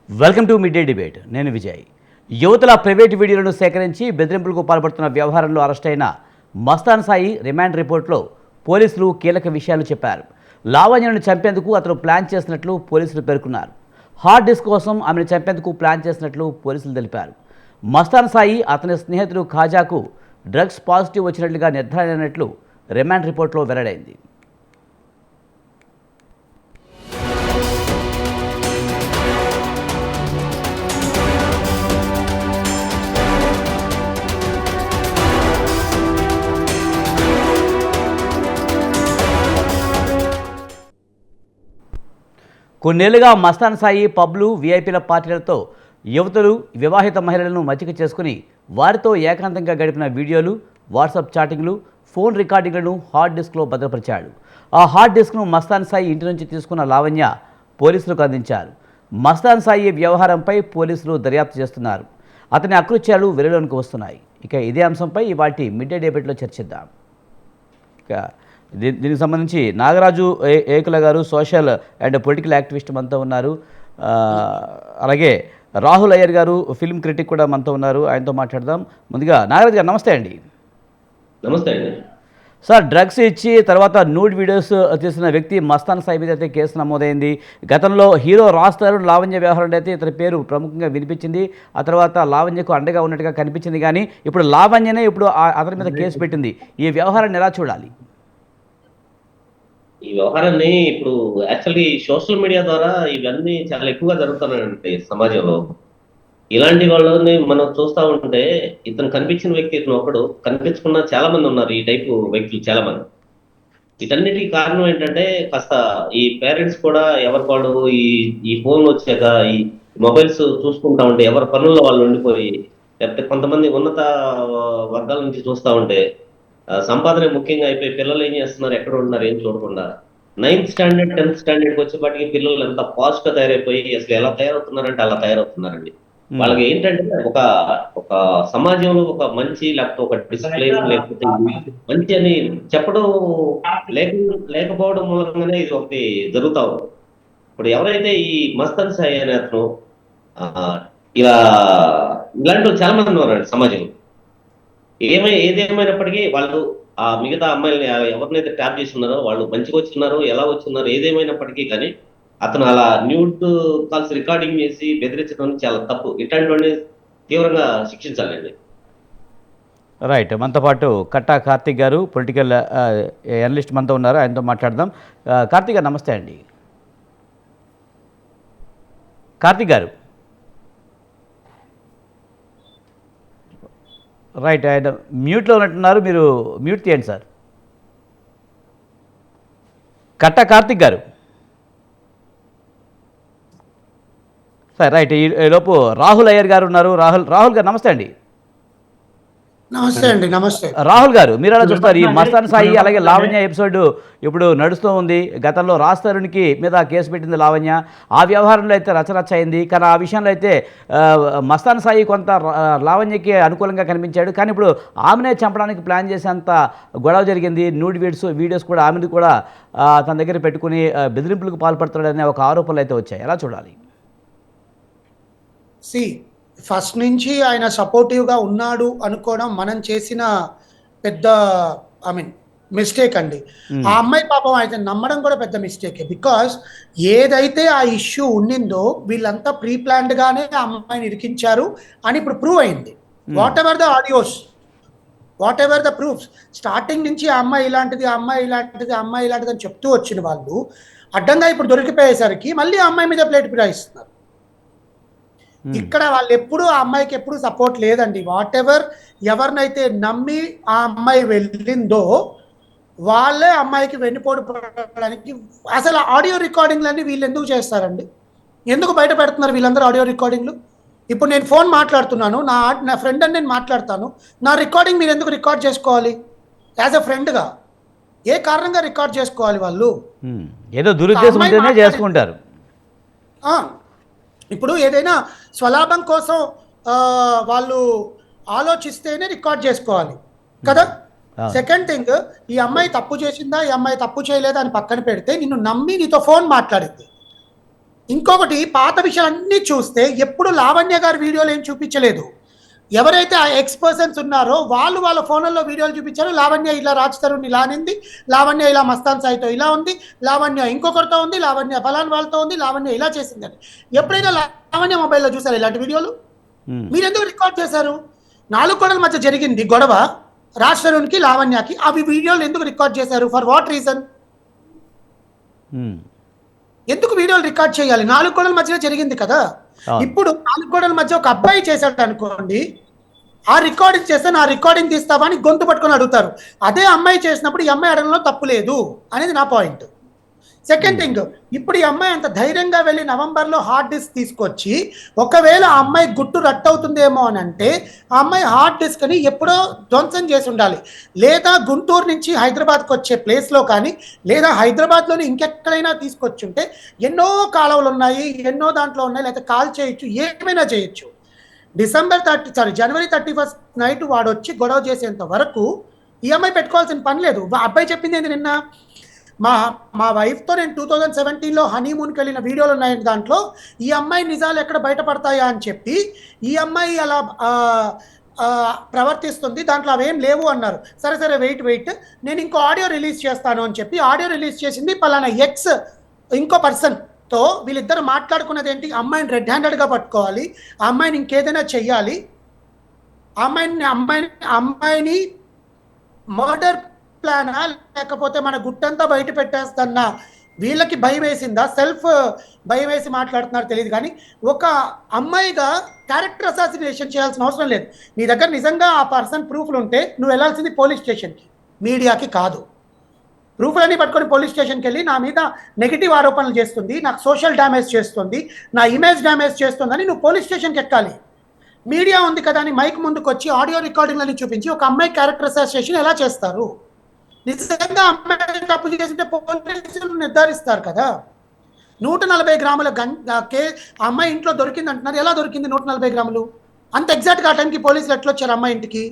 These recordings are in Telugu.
Welcome to mid day debate. నేను విజయ్. యువతల ప్రైవేటు వీడియోలను సేకరించి బెదిరింపులకు పాల్పడుతున్న వ్యవహారంలో అరెస్ట్ అయిన మస్తాన్ సాయి రిమాండ్ రిపోర్ట్లో పోలీసులు కీలక విషయాలు చెప్పారు. లావణ్యను చంపేందుకు అతను ప్లాన్ చేసినట్లు పోలీసులు పేర్కొన్నారు. హార్డ్ డిస్క్ కోసం ఆమెను చంపేందుకు ప్లాన్ చేసినట్లు పోలీసులు తెలిపారు. మస్తాన్ సాయి అతని స్నేహితుడు ఖాజాకు డ్రగ్స్ పాజిటివ్ వచ్చినట్లుగా నిర్ధారణ అయినట్లు రిమాండ్ రిపోర్ట్లో వెల్లడైంది. కొన్నేళ్లుగా మస్తాన్ సాయి పబ్లు, వీఐపీల పార్టీలతో యువతులు, వివాహిత మహిళలను మచ్చిక చేసుకుని వారితో ఏకాంతంగా గడిపిన వీడియోలు, వాట్సాప్ చాటింగ్లు, ఫోన్ రికార్డింగ్లను హార్డ్ డిస్క్లో భద్రపరిచాడు. ఆ హార్డ్ డిస్క్ను మస్తాన్ సాయి ఇంటి నుంచి తీసుకున్న లావణ్య పోలీసులకు అందించారు. మస్తాన్ సాయి వ్యవహారంపై పోలీసులు దర్యాప్తు చేస్తున్నారు. అతని అకృత్యాలు వెలుగులోనికి వస్తున్నాయి. ఇక ఇదే అంశంపై ఇవాటి మిడ్ డే డిబేట్లో చర్చిద్దాం. ఇక దీనికి సంబంధించి నాగరాజు ఏకుల గారు సోషల్ అండ్ పొలిటికల్ యాక్టివిస్ట్ మనతో ఉన్నారు. అలాగే రాహుల్ అయ్యర్ గారు ఫిల్మ్ క్రిటిక్ కూడా మనతో ఉన్నారు. ఆయనతో మాట్లాడదాం. ముందుగా నాగరాజు గారు నమస్తే అండి. నమస్తే అండి. సార్, డ్రగ్స్ ఇచ్చి తర్వాత న్యూడ్ వీడియోస్ తీసిన వ్యక్తి మస్తాన్ సాయి మీద అయితే కేసు నమోదైంది. గతంలో హీరో రాస్తారు లావణ్య వ్యవహారంలో అయితే ఇతని పేరు ప్రముఖంగా వినిపించింది. ఆ తర్వాత లావణ్యకు అండగా ఉన్నట్టుగా కనిపించింది. కానీ ఇప్పుడు లావణ్యనే అతని మీద కేసు పెట్టింది. ఈ వ్యవహారాన్ని ఎలా చూడాలి? ఈ వ్యవహారాన్ని ఇప్పుడు యాక్చువల్లీ సోషల్ మీడియా ద్వారా ఇవన్నీ చాలా ఎక్కువగా జరుగుతున్నాయండి సమాజంలో. ఇలాంటి వాళ్ళని మనం చూస్తా ఉంటే ఇతను కనిపించిన వ్యక్తి ఇతను ఒకడు, కనిపించకుండా చాలా మంది ఉన్నారు ఈ టైపు వ్యక్తులు చాలా మంది. వీటన్నిటికీ కారణం ఏంటంటే కాస్త ఈ పేరెంట్స్ కూడా ఎవరికి వాళ్ళు ఈ ఫోన్ వచ్చాక ఈ మొబైల్స్ చూసుకుంటా ఉంటే ఎవరి పనుల్లో వాళ్ళు ఉండిపోయి, లేకపోతే కొంతమంది ఉన్నత వర్గాల నుంచి చూస్తా ఉంటే సంపాదన ముఖ్యంగా అయిపోయి పిల్లలు ఏం చేస్తున్నారు, ఎక్కడ ఉంటున్నారు ఏం చూడకుండా 9th స్టాండర్డ్ 10th స్టాండర్డ్కి వచ్చేపాటికి పిల్లలు ఎంత ఫాస్ట్ గా తయారైపోయి అసలు ఎలా తయారవుతున్నారంటే అలా తయారవుతున్నారండి. వాళ్ళకి ఏంటంటే ఒక ఒక సమాజంలో ఒక మంచి లేకపోతే ఒక డిసిప్లైన్ లేకపోతే మంచి అని చెప్పడం లేకపోవడం మూలంగానే ఇది ఒకటి జరుగుతా ఉంది. ఇప్పుడు ఎవరైతే ఈ మస్తాన్ సాయి అనే అతను ఇలా ఇలాంటి చాలా మంది ఉన్నారండి సమాజంలో. ఏదేమైనప్పటికీ వాళ్ళు ఆ మిగతా అమ్మాయిలని ఎవరినైతే ట్యాప్ చేస్తున్నారో వాళ్ళు మంచిగా వచ్చిన్నారు, ఎలా వచ్చిన్నారు ఏదేమైనప్పటికీ కానీ అతను అలా న్యూడ్ కాల్స్ రికార్డింగ్ చేసి బెదిరించడం చాలా తప్పు. ఇట్లాంటి తీవ్రంగా శిక్షించాలండి. రైట్. మనతో పాటు కట్టా కార్తిక్ గారు పొలిటికల్ అనలిస్ట్ మనతో ఉన్నారు. ఆయనతో మాట్లాడదాం. కార్తిక్ గారు నమస్తే అండి. కార్తిక్ గారు రైట్. ఆయన మ్యూట్లో ఉన్నట్టున్నారు, మీరు మ్యూట్ తీయండి సార్. కట్ట కార్తిక్ గారు సార్ రైట్. ఈలోపు రాహుల్ అయ్యర్ గారు ఉన్నారు. రాహుల్ గారు నమస్తే అండి. నమస్తే అండి. నమస్తే రాహుల్ గారు, మీరు ఎలా చూస్తారు ఈ మస్తాన్ సాయి అలాగే లావణ్య ఎపిసోడ్ ఇప్పుడు నడుస్తూ ఉంది? గతంలో రాస్తారునికి మీద కేసు పెట్టింది లావణ్య. ఆ వ్యవహారంలో అయితే రచరచ అయింది. కానీ ఆ విషయంలో అయితే మస్తాన్ సాయి కొంత లావణ్యకి అనుకూలంగా కనిపించాడు. కానీ ఇప్పుడు ఆమెనే చంపడానికి ప్లాన్ చేసేంత గొడవ జరిగింది. న్యూడ్ వీడియోస్ కూడా ఆమెది కూడా తన దగ్గర పెట్టుకుని బెదిరింపులకు పాల్పడుతున్నాడనే ఒక ఆరోపణలు అయితే వచ్చాయి. ఎలా చూడాలి? ఫస్ట్ నుంచి ఆయన సపోర్టివ్గా ఉన్నాడు అనుకోవడం మనం చేసిన పెద్ద మిస్టేక్ అండి. ఆ అమ్మాయి పాపం అయితే నమ్మడం కూడా పెద్ద మిస్టేకే. బికాస్ ఏదైతే ఆ ఇష్యూ ఉండిందో వీళ్ళంతా ప్రీ ప్లాన్డ్ గానే ఆ అమ్మాయిని ఇరికించారు అని ఇప్పుడు ప్రూవ్ అయింది. What ever the audios, what ever the proofs, starting నుంచి ఆ అమ్మాయి ఇలాంటిది, ఆ అమ్మాయి ఇలాంటిది, ఆ అమ్మాయి ఇలాంటిది అని చెప్తూ వచ్చిన వాళ్ళు అడ్డంగా ఇప్పుడు దొరికిపోయేసరికి మళ్ళీ ఆ అమ్మాయి మీద ప్లేట్ ఫిరాయిస్తున్నారు. ఇక్కడ వాళ్ళు ఎప్పుడు ఆ అమ్మాయికి ఎప్పుడు సపోర్ట్ లేదండి. వాట్ ఎవర్ ఎవరినైతే నమ్మి ఆ అమ్మాయి వెళ్ళిందో వాళ్ళే అమ్మాయికి వెన్నుపోటు పడడానికి అసలు ఆడియో రికార్డింగ్లన్నీ వీళ్ళు ఎందుకు చేస్తారండి? ఎందుకు బయట పెడుతున్నారు వీళ్ళందరూ ఆడియో రికార్డింగ్లు? ఇప్పుడు నేను ఫోన్ మాట్లాడుతున్నాను, నా ఫ్రెండ్ అని నేను మాట్లాడతాను, నా రికార్డింగ్ మీరు ఎందుకు రికార్డ్ చేసుకోవాలి? యాజ్ అ ఫ్రెండ్గా ఏ కారణంగా రికార్డ్ చేసుకోవాలి? వాళ్ళు ఏదో దురుద్దేశంతోనే చేసుకుంటారు. ఇప్పుడు ఏదైనా స్వలాభం కోసం వాళ్ళు ఆలోచిస్తేనే రికార్డ్ చేసుకోవాలి కదా. సెకండ్ థింగ్, ఈ అమ్మాయి తప్పు చేసిందా, ఈ అమ్మాయి తప్పు చేయలేదా అని పక్కన పెడితే నిన్ను నమ్మి నీతో ఫోన్ మాట్లాడింది. ఇంకొకటి పాత విషయాలన్నీ చూస్తే ఎప్పుడు లావణ్య గారి వీడియోలు ఏం చూపించలేదు. ఎవరైతే ఆ ఎక్స్పర్సన్స్ ఉన్నారో వాళ్ళు వాళ్ళ ఫోన్లలో వీడియోలు చూపించారు. లావణ్య ఇలా రాజ్ తరుణ్ ఇలా అనింది, లావణ్య ఇలా మస్తాన్ సాయితో ఇలా ఉంది, లావణ్య ఇంకొకరితో ఉంది, లావణ్య ఫలాన్ వాళ్ళతో ఉంది, లావణ్య ఇలా చేసిందని. ఎప్పుడైనా లావణ్య మొబైల్లో చూసారు ఇలాంటి వీడియోలు? మీరు ఎందుకు రికార్డ్ చేశారు? 4 గోడల మధ్య జరిగింది గొడవ రాజ్ తరుణ్కి లావణ్యకి, అవి వీడియోలు ఎందుకు రికార్డ్ చేశారు? For what reason? ఎందుకు వీడియోలు రికార్డ్ చేయాలి? 4 గోడల మధ్యలో జరిగింది కదా. ఇప్పుడు 4 గోడల మధ్య ఒక అబ్బాయి చేశాడు అనుకోండి, ఆ రికార్డింగ్ చేస్తే నా రికార్డింగ్ తీస్తావా అని గొంతు పట్టుకొని అడుగుతారు. అదే అమ్మాయి చేసినప్పుడు ఈ అమ్మాయి అడగడంలో తప్పు లేదు అనేది నా పాయింట్. సెకండ్ థింగ్, ఇప్పుడు ఈ అమ్మాయి అంత ధైర్యంగా వెళ్ళి నవంబర్లో హార్డ్ డిస్క్ తీసుకొచ్చి ఒకవేళ ఆ అమ్మాయి గుట్టు రట్టవుతుందేమో అని అంటే ఆ అమ్మాయి హార్డ్ డిస్క్ అని ఎప్పుడో ధ్వంసం చేసి ఉండాలి. లేదా గుంటూరు నుంచి హైదరాబాద్కి వచ్చే ప్లేస్లో కానీ, లేదా హైదరాబాద్లోని ఇంకెక్కడైనా తీసుకొచ్చి ఉంటే ఎన్నో కాలువలు ఉన్నాయి, ఎన్నో దాంట్లో ఉన్నాయి, లేకపోతే కాల్ చేయొచ్చు, ఏమైనా చేయొచ్చు. జనవరి 31 నైట్ వాడు వచ్చి గొడవ చేసేంత వరకు ఈ అమ్మాయి పెట్టుకోవాల్సిన పని లేదు. అబ్బాయి చెప్పింది ఏంటి నిన్న, మా వైఫ్తో నేను 2017లో హనీమూన్కి వెళ్ళిన వీడియోలు ఉన్నాయి దాంట్లో, ఈ అమ్మాయి నిజాలు ఎక్కడ బయటపడతాయా అని చెప్పి ఈ అమ్మాయి అలా ప్రవర్తిస్తుంది, దాంట్లో అవేం లేవు అన్నారు. సరే వెయిట్ నేను ఇంకో ఆడియో రిలీజ్ చేస్తాను అని చెప్పి ఆడియో రిలీజ్ చేసింది పలానా ఎక్స్ ఇంకో పర్సన్తో. వీళ్ళిద్దరు మాట్లాడుకున్నది ఏంటి? అమ్మాయిని రెడ్ హ్యాండెడ్గా పట్టుకోవాలి, ఆ అమ్మాయిని ఇంకేదైనా చెయ్యాలి, అమ్మాయిని మర్డర్ ప్లానా లేకపోతే మన గుట్టంతా బయట పెట్టేస్తన్నా వీళ్ళకి భయం వేసిందా, సెల్ఫ్ భయం వేసి మాట్లాడుతున్నారు తెలియదు. కానీ ఒక అమ్మాయిగా క్యారెక్టర్ అసాసినేషన్ చేయాల్సిన అవసరం లేదు. నీ దగ్గర నిజంగా ఆ పర్సన్ ప్రూఫ్లు ఉంటే నువ్వు వెళ్ళాల్సింది పోలీస్ స్టేషన్కి, మీడియాకి కాదు. ప్రూఫ్లన్నీ పట్టుకొని పోలీస్ స్టేషన్కి వెళ్ళి నా మీద నెగిటివ్ ఆరోపణలు చేస్తుంది, నాకు సోషల్ డ్యామేజ్ చేస్తుంది, నా ఇమేజ్ డ్యామేజ్ చేస్తుందని నువ్వు పోలీస్ స్టేషన్కి ఎక్కాలి. మీడియా ఉంది కదా అని మైక్ ముందుకు వచ్చి ఆడియో రికార్డింగ్లని చూపించి ఒక అమ్మాయి క్యారెక్టర్ అసాసినేషన్ ఎలా చేస్తారు? నిజంగా అమ్మాయి తప్పు చేసింటే పోలీసులు నిర్ధారిస్తారు కదా. 140 గ్రాముల అమ్మాయి ఇంట్లో దొరికింది అంటున్నారు. ఎలా దొరికింది 140 గ్రాములు? అంత ఎగ్జాక్ట్గా ఆ టైంకి పోలీసులు ఎట్లా వచ్చారు అమ్మాయి ఇంటికి?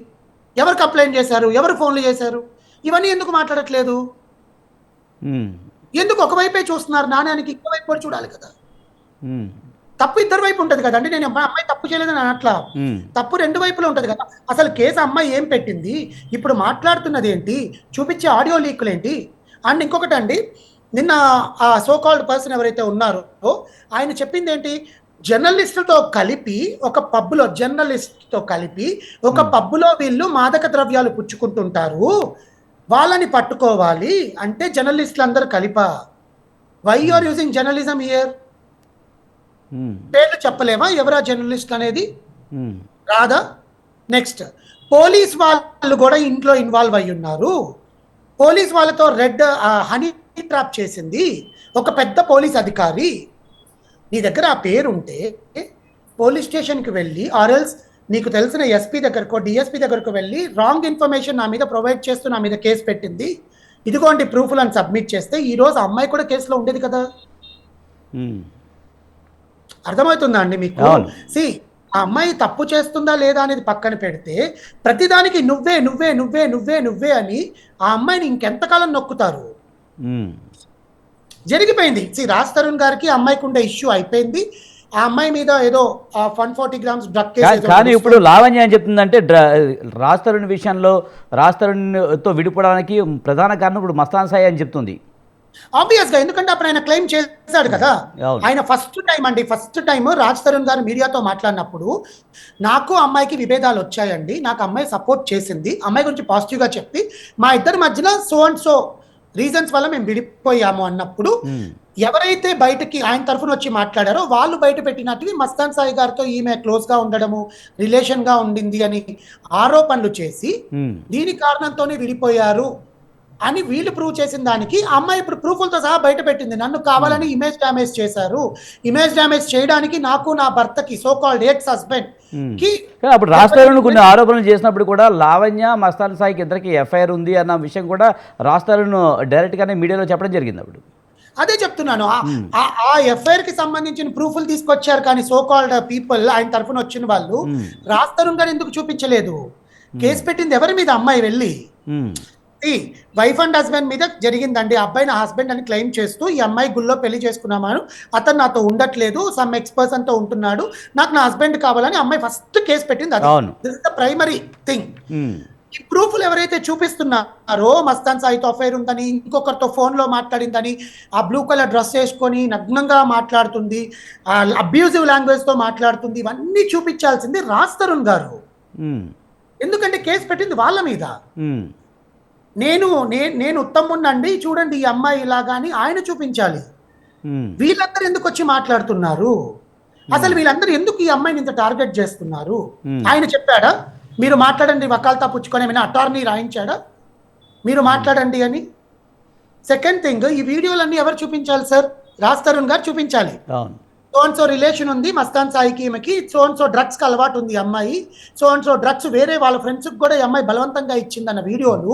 ఎవరు కంప్లైంట్ చేశారు? ఎవరు ఫోన్లు చేశారు? ఇవన్నీ ఎందుకు మాట్లాడట్లేదు? ఎందుకు ఒకవైపే చూస్తున్నారు? నాణ్యానికి ఇంకోవైపు కూడా చూడాలి కదా. తప్పు ఇద్దరు వైపు ఉంటుంది కదా అండి. నేను అమ్మాయి తప్పు చేయలేదని అట్లా, తప్పు 2 వైపులో ఉంటుంది కదా. అసలు కేసు అమ్మాయి ఏం పెట్టింది, ఇప్పుడు మాట్లాడుతున్నది ఏంటి, చూపించే ఆడియో లీకులు ఏంటి? అండ్ ఇంకొకటి అండి, నిన్న ఆ సో కాల్డ్ పర్సన్ ఎవరైతే ఉన్నారో ఆయన చెప్పింది ఏంటి, జర్నలిస్టులతో కలిపి ఒక పబ్బులో వీళ్ళు మాదక ద్రవ్యాలు పుచ్చుకుంటుంటారు, వాళ్ళని పట్టుకోవాలి అంటే జర్నలిస్టులు అందరూ కలిపా. Why you are using journalism here? పేర్లు చెప్పలేమా ఎవరా జర్నలిస్ట్ అనేది? రాదా? నెక్స్ట్, పోలీస్ వాళ్ళు కూడా ఇంట్లో ఇన్వాల్వ్ అయ్యి ఉన్నారు. పోలీస్ వాళ్ళతో హనీ ట్రాప్ చేసింది ఒక పెద్ద పోలీస్ అధికారి. నీ దగ్గర ఆ పేరు ఉంటే పోలీస్ స్టేషన్కి వెళ్ళి ఆర్ఎల్స్ నీకు తెలిసిన ఎస్పీ దగ్గరకో డిఎస్పీ దగ్గరకు వెళ్ళి రాంగ్ ఇన్ఫర్మేషన్ నా మీద ప్రొవైడ్ చేస్తూ నా మీద కేసు పెట్టింది, ఇదిగోండి ప్రూఫ్లు అని సబ్మిట్ చేస్తే ఈరోజు అమ్మాయి కూడా కేసులో ఉండేది కదా. అర్థమవుతుందా అండి మీకు? ఆ అమ్మాయి తప్పు చేస్తుందా లేదా అనేది పక్కన పెడితే ప్రతిదానికి నువ్వే అని ఆ అమ్మాయిని ఇంకెంతకాలం నొక్కుతారు? జరిగిపోయింది. రాజ్ తరుణ్ గారికి అమ్మాయికి ఉండే ఇష్యూ అయిపోయింది. ఆ అమ్మాయి మీద ఏదో 140 గ్రామ్స్ డ్రగ్ కేసు. కానీ ఇప్పుడు లావణ్య ఏం చెప్తుందంటే రాజ్ తరుణ్ విషయంలో రాజ్ తరుణ్తో విడిపోవడానికి ప్రధాన కారణం ఇప్పుడు మస్తాన్ సాయి అని చెప్తుంది. ఆబ్వియస్ గా, ఎందుకంటే అప్పుడు ఆయన క్లెయిమ్ చేశాడు కదా. ఆయన ఫస్ట్ టైం రాజ్ తరుణ్ గారు మీడియాతో మాట్లాడినప్పుడు నాకు అమ్మాయికి విభేదాలు వచ్చాయండి, నాకు అమ్మాయి సపోర్ట్ చేసింది, అమ్మాయి గురించి పాజిటివ్ గా చెప్పి మా ఇద్దరి మధ్యలో సో అండ్ సో రీజన్స్ వల్ల మేము విడిపోయాము అన్నప్పుడు ఎవరైతే బయటకి ఆయన తరఫున వచ్చి మాట్లాడారో వాళ్ళు బయట పెట్టినట్టు మస్తాన్ సాయి గారితో ఈమె క్లోజ్ గా ఉండడము, రిలేషన్ గా ఉండింది అని ఆరోపణలు చేసి దీని కారణంతోనే విడిపోయారు అని వీళ్ళు ప్రూవ్ చేసిన దానికి అమ్మాయి ఇప్పుడు ప్రూఫ్లతో సహా బయట పెట్టింది. నన్ను కావాలని ఇమేజ్ డ్యామేజ్ చేశారు, ఇమేజ్ డ్యామేజ్ చేయడానికి నాకు నా భర్తకి సో కాల్డ్ ఎక్స్ హస్బెండ్ కి. అప్పుడు రాజ్ తరుణ్ కొన్ని ఆరోపణలు చేసినప్పుడు కూడా లావణ్య మస్తాన్ సాయికి ఇద్దరికి ఎఫ్ఐఆర్ ఉంది అన్న విషయం కూడా రాజ్ తరుణ్ డైరెక్ట్ గానే మీడియాలో చెప్పడం జరిగింది. అప్పుడు అదే చెప్తున్నాను, ఆ ఎఫ్ఐఆర్ కి సంబంధించిన ప్రూఫ్లు తీసుకొచ్చారు కానీ సో కాల్డ్ పీపుల్ ఆయన తరఫున వచ్చిన వాళ్ళు రాజ్ తరుణ్ గారు ఎందుకు చూపించలేదు? కేసు పెట్టింది ఎవరి మీద? అమ్మాయి వెళ్ళి వైఫ్ అండ్ హస్బెండ్ మీద జరిగిందండి. ఆ అబ్బాయి నా హస్బెండ్ అని క్లెయిమ్ చేస్తూ ఈ అమ్మాయి గుళ్ళో పెళ్లి చేసుకున్నామని, అతను నాతో ఉండట్లేదు, సమ్ ఎక్స్ పర్సన్ తో ఉంటున్నాడు, నాకు నా హస్బెండ్ కావాలని అమ్మాయి ఫస్ట్ కేసు పెట్టింది. అది అవును. This is the primary thing. Um, ఈ ప్రూఫ్లు ఎవరైతే చూపిస్తున్నారో మస్తాన్ సాయితో అఫైర్ ఉందని, ఇంకొకరితో ఫోన్లో మాట్లాడిందని, ఆ బ్లూ కలర్ డ్రెస్ వేసుకొని నగ్నంగా మాట్లాడుతుంది, ఆ అబ్యూజివ్ లాంగ్వేజ్తో మాట్లాడుతుంది, ఇవన్నీ చూపించాల్సింది రాజ్ తరుణ్ గారు. ఉమ్, ఎందుకంటే కేసు పెట్టింది వాళ్ళ మీద. ఉమ్, నేను ఉత్తముండండి, చూడండి ఈ అమ్మాయి ఇలాగా అని ఆయన చూపించాలి. ఉమ్, వీళ్ళందరూ ఎందుకు వచ్చి మాట్లాడుతున్నారు? అసలు వీళ్ళందరూ ఎందుకు ఈ అమ్మాయిని ఇంత టార్గెట్ చేస్తున్నారు? ఆయన చెప్పాడా మీరు మాట్లాడండి, వకాల్తా పుచ్చుకొని ఏమైనా అటార్నీ రాయించాడా మీరు మాట్లాడండి అని? సెకండ్ థింగ్, ఈ వీడియోలన్నీ ఎవరు చూపించాలి సార్? రాజ్ తరుణ్ గారు చూపించాలి. అవును. సోన్సో రిలేషన్ ఉంది మస్తాన్ సాయికి, ఈమెకి సోన్సో డ్రగ్స్కి అలవాటు ఉంది ఈ అమ్మాయి, సోన్సో డ్రగ్స్ వేరే వాళ్ళ ఫ్రెండ్స్కి కూడా ఈ అమ్మాయి బలవంతంగా ఇచ్చిందన్న వీడియోలు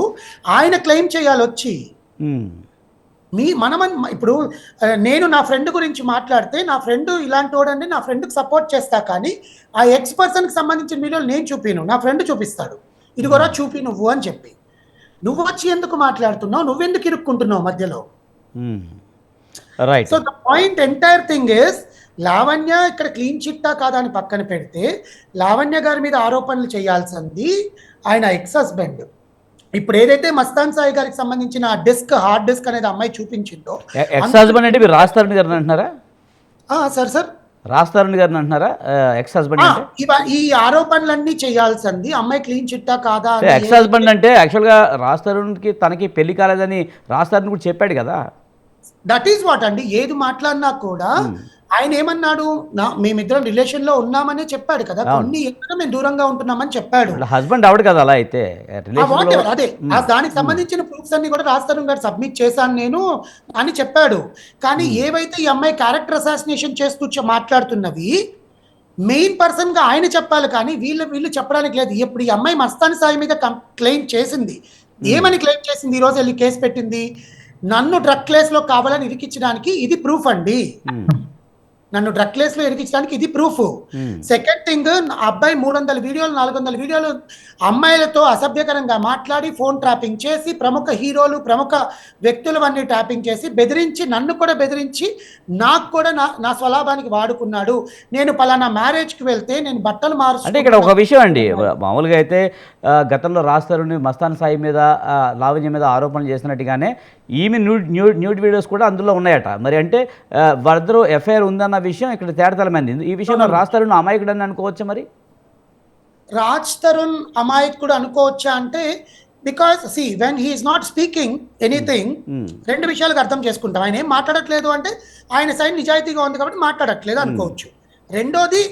ఆయన క్లెయిమ్ చేయాలి వచ్చి. ఉమ్, ఇప్పుడు నేను నా ఫ్రెండ్ గురించి మాట్లాడితే, నా ఫ్రెండ్ ఇలాంటి వాడండి, నా ఫ్రెండ్కి సపోర్ట్ చేస్తా, కానీ ఆ ఎక్స్ పర్సన్కి సంబంధించిన వీడియోలు నేను చూపిను, నా ఫ్రెండ్ చూపిస్తాడు, ఇది కూడా చూపి నువ్వు అని చెప్పి. నువ్వు వచ్చి ఎందుకు మాట్లాడుతున్నావు? నువ్వెందుకు ఇరుక్కుంటున్నావు మధ్యలో? Right. So the point entire thing is, Lavanya ఇక్కడ క్లీన్ చిట్టా కాదా అని పక్కన పెడితే, లావణ్య గారి మీద ఆరోపణలు చేయాల్సింది ఆయన ఎక్స్ హస్బెండ్. ఇప్పుడు ఏదైతే మస్తాన్ సాయి గారికి సంబంధించిన హార్డ్ డిస్క్ అనేది అమ్మాయి చూపించిందో, ఎక్స్ హస్బెండ్ అంటే మీరు రాజ్ తరుణ్ గారిని అంటున్నారా? సార్ రాజ్ తరుణ్ గారిని అంటున్నారా ఎక్స్ హస్బెండ్ అంటే? ఈ ఆరోపణలన్నీ చేయాల్సింది అమ్మాయి క్లీన్ చిట్టా కాదా? ఎక్స్ హస్బెండ్ అంటే యాక్చువల్గా రాజ్ తరుణ్కి తనకి పెళ్లి కాలేదని రాజ్ తరుణ్ కూడా చెప్పాడు కదా. దట్ ఈస్ వాట్ అండి. ఏది మాట్లాడినా కూడా ఆయన ఏమన్నాడు, మేమిద్దరం రిలేషన్ లో ఉన్నామని చెప్పాడు కదా, కొన్ని ఎక్కడ మేము దూరంగా ఉంటున్నామని చెప్పాడు. హస్బెండ్ ఆవిడ కదా అలా అయితే. అదే దానికి సంబంధించిన ప్రూఫ్స్ అన్ని కూడా రాజ్ తరుణ్ గారు సబ్మిట్ చేశాను నేను అని చెప్పాడు. కానీ ఏవైతే ఈ అమ్మాయి క్యారెక్టర్ అసాసినేషన్ చేస్తూ మాట్లాడుతున్నవి మెయిన్ పర్సన్ గా ఆయన చెప్పాలి, కానీ వీళ్ళు చెప్పడానికి లేదు. ఇప్పుడు ఈ అమ్మాయి మస్తాన్ సాయి మీద క్లెయిమ్ చేసింది, ఏమని క్లెయిమ్ చేసింది? ఈ రోజు వెళ్ళి కేసు పెట్టింది, నన్ను డ్రగ్ కేసులో కావాలని ఇరికించడానికి ఇది ప్రూఫ్ అండి, నన్ను డ్రగ్ కేసులో ఇరికించడానికి ఇది ప్రూఫ్. సెకండ్ థింగ్, అబ్బాయి 300 వీడియోలు 400 వీడియోలు అమ్మాయిలతో అసభ్యకరంగా మాట్లాడి, ఫోన్ ట్రాపింగ్ చేసి, ప్రముఖ హీరోలు ప్రముఖ వ్యక్తులవన్నీ ట్రాపింగ్ చేసి, బెదిరించి, నన్ను కూడా బెదిరించి, నాకు కూడా నా స్వలాభానికి వాడుకున్నాడు. నేను పలానా మ్యారేజ్కి వెళ్తే నేను బట్టలు అంటే ఇక్కడ ఒక విషయం అండి, మామూలుగా అయితే గతంలో రాజ్ తరుణ్ మస్తాన్ సాయి మీద లావణ్య మీద ఆరోపణలు చేసినట్టుగానే ఈమె న్యూడ్ వీడియోస్ కూడా అందులో ఉన్నాయట. మరి అంటే వాళ్ళిద్దరూ ఎఫ్ఐఆర్ ఉందన్న విషయం ఇక్కడ తేడతలమైంది. ఈ విషయంలో రాజ్ తరుణ్ అమాయకుడని అనుకోవచ్చా? మరి రాజ్ తరుణ్ అమాయకుడు అనుకోవచ్చా అంటే, because when he's not speaking anything, రెండు విషయాలకు అర్థం చేసుకుంటాం. ఆయన ఏం మాట్లాడట్లేదు అంటే ఆయన సైడ్ నిజాయితీగా ఉంది కాబట్టి మాట్లాడట్లేదు అనుకోవచ్చు. రెండోది,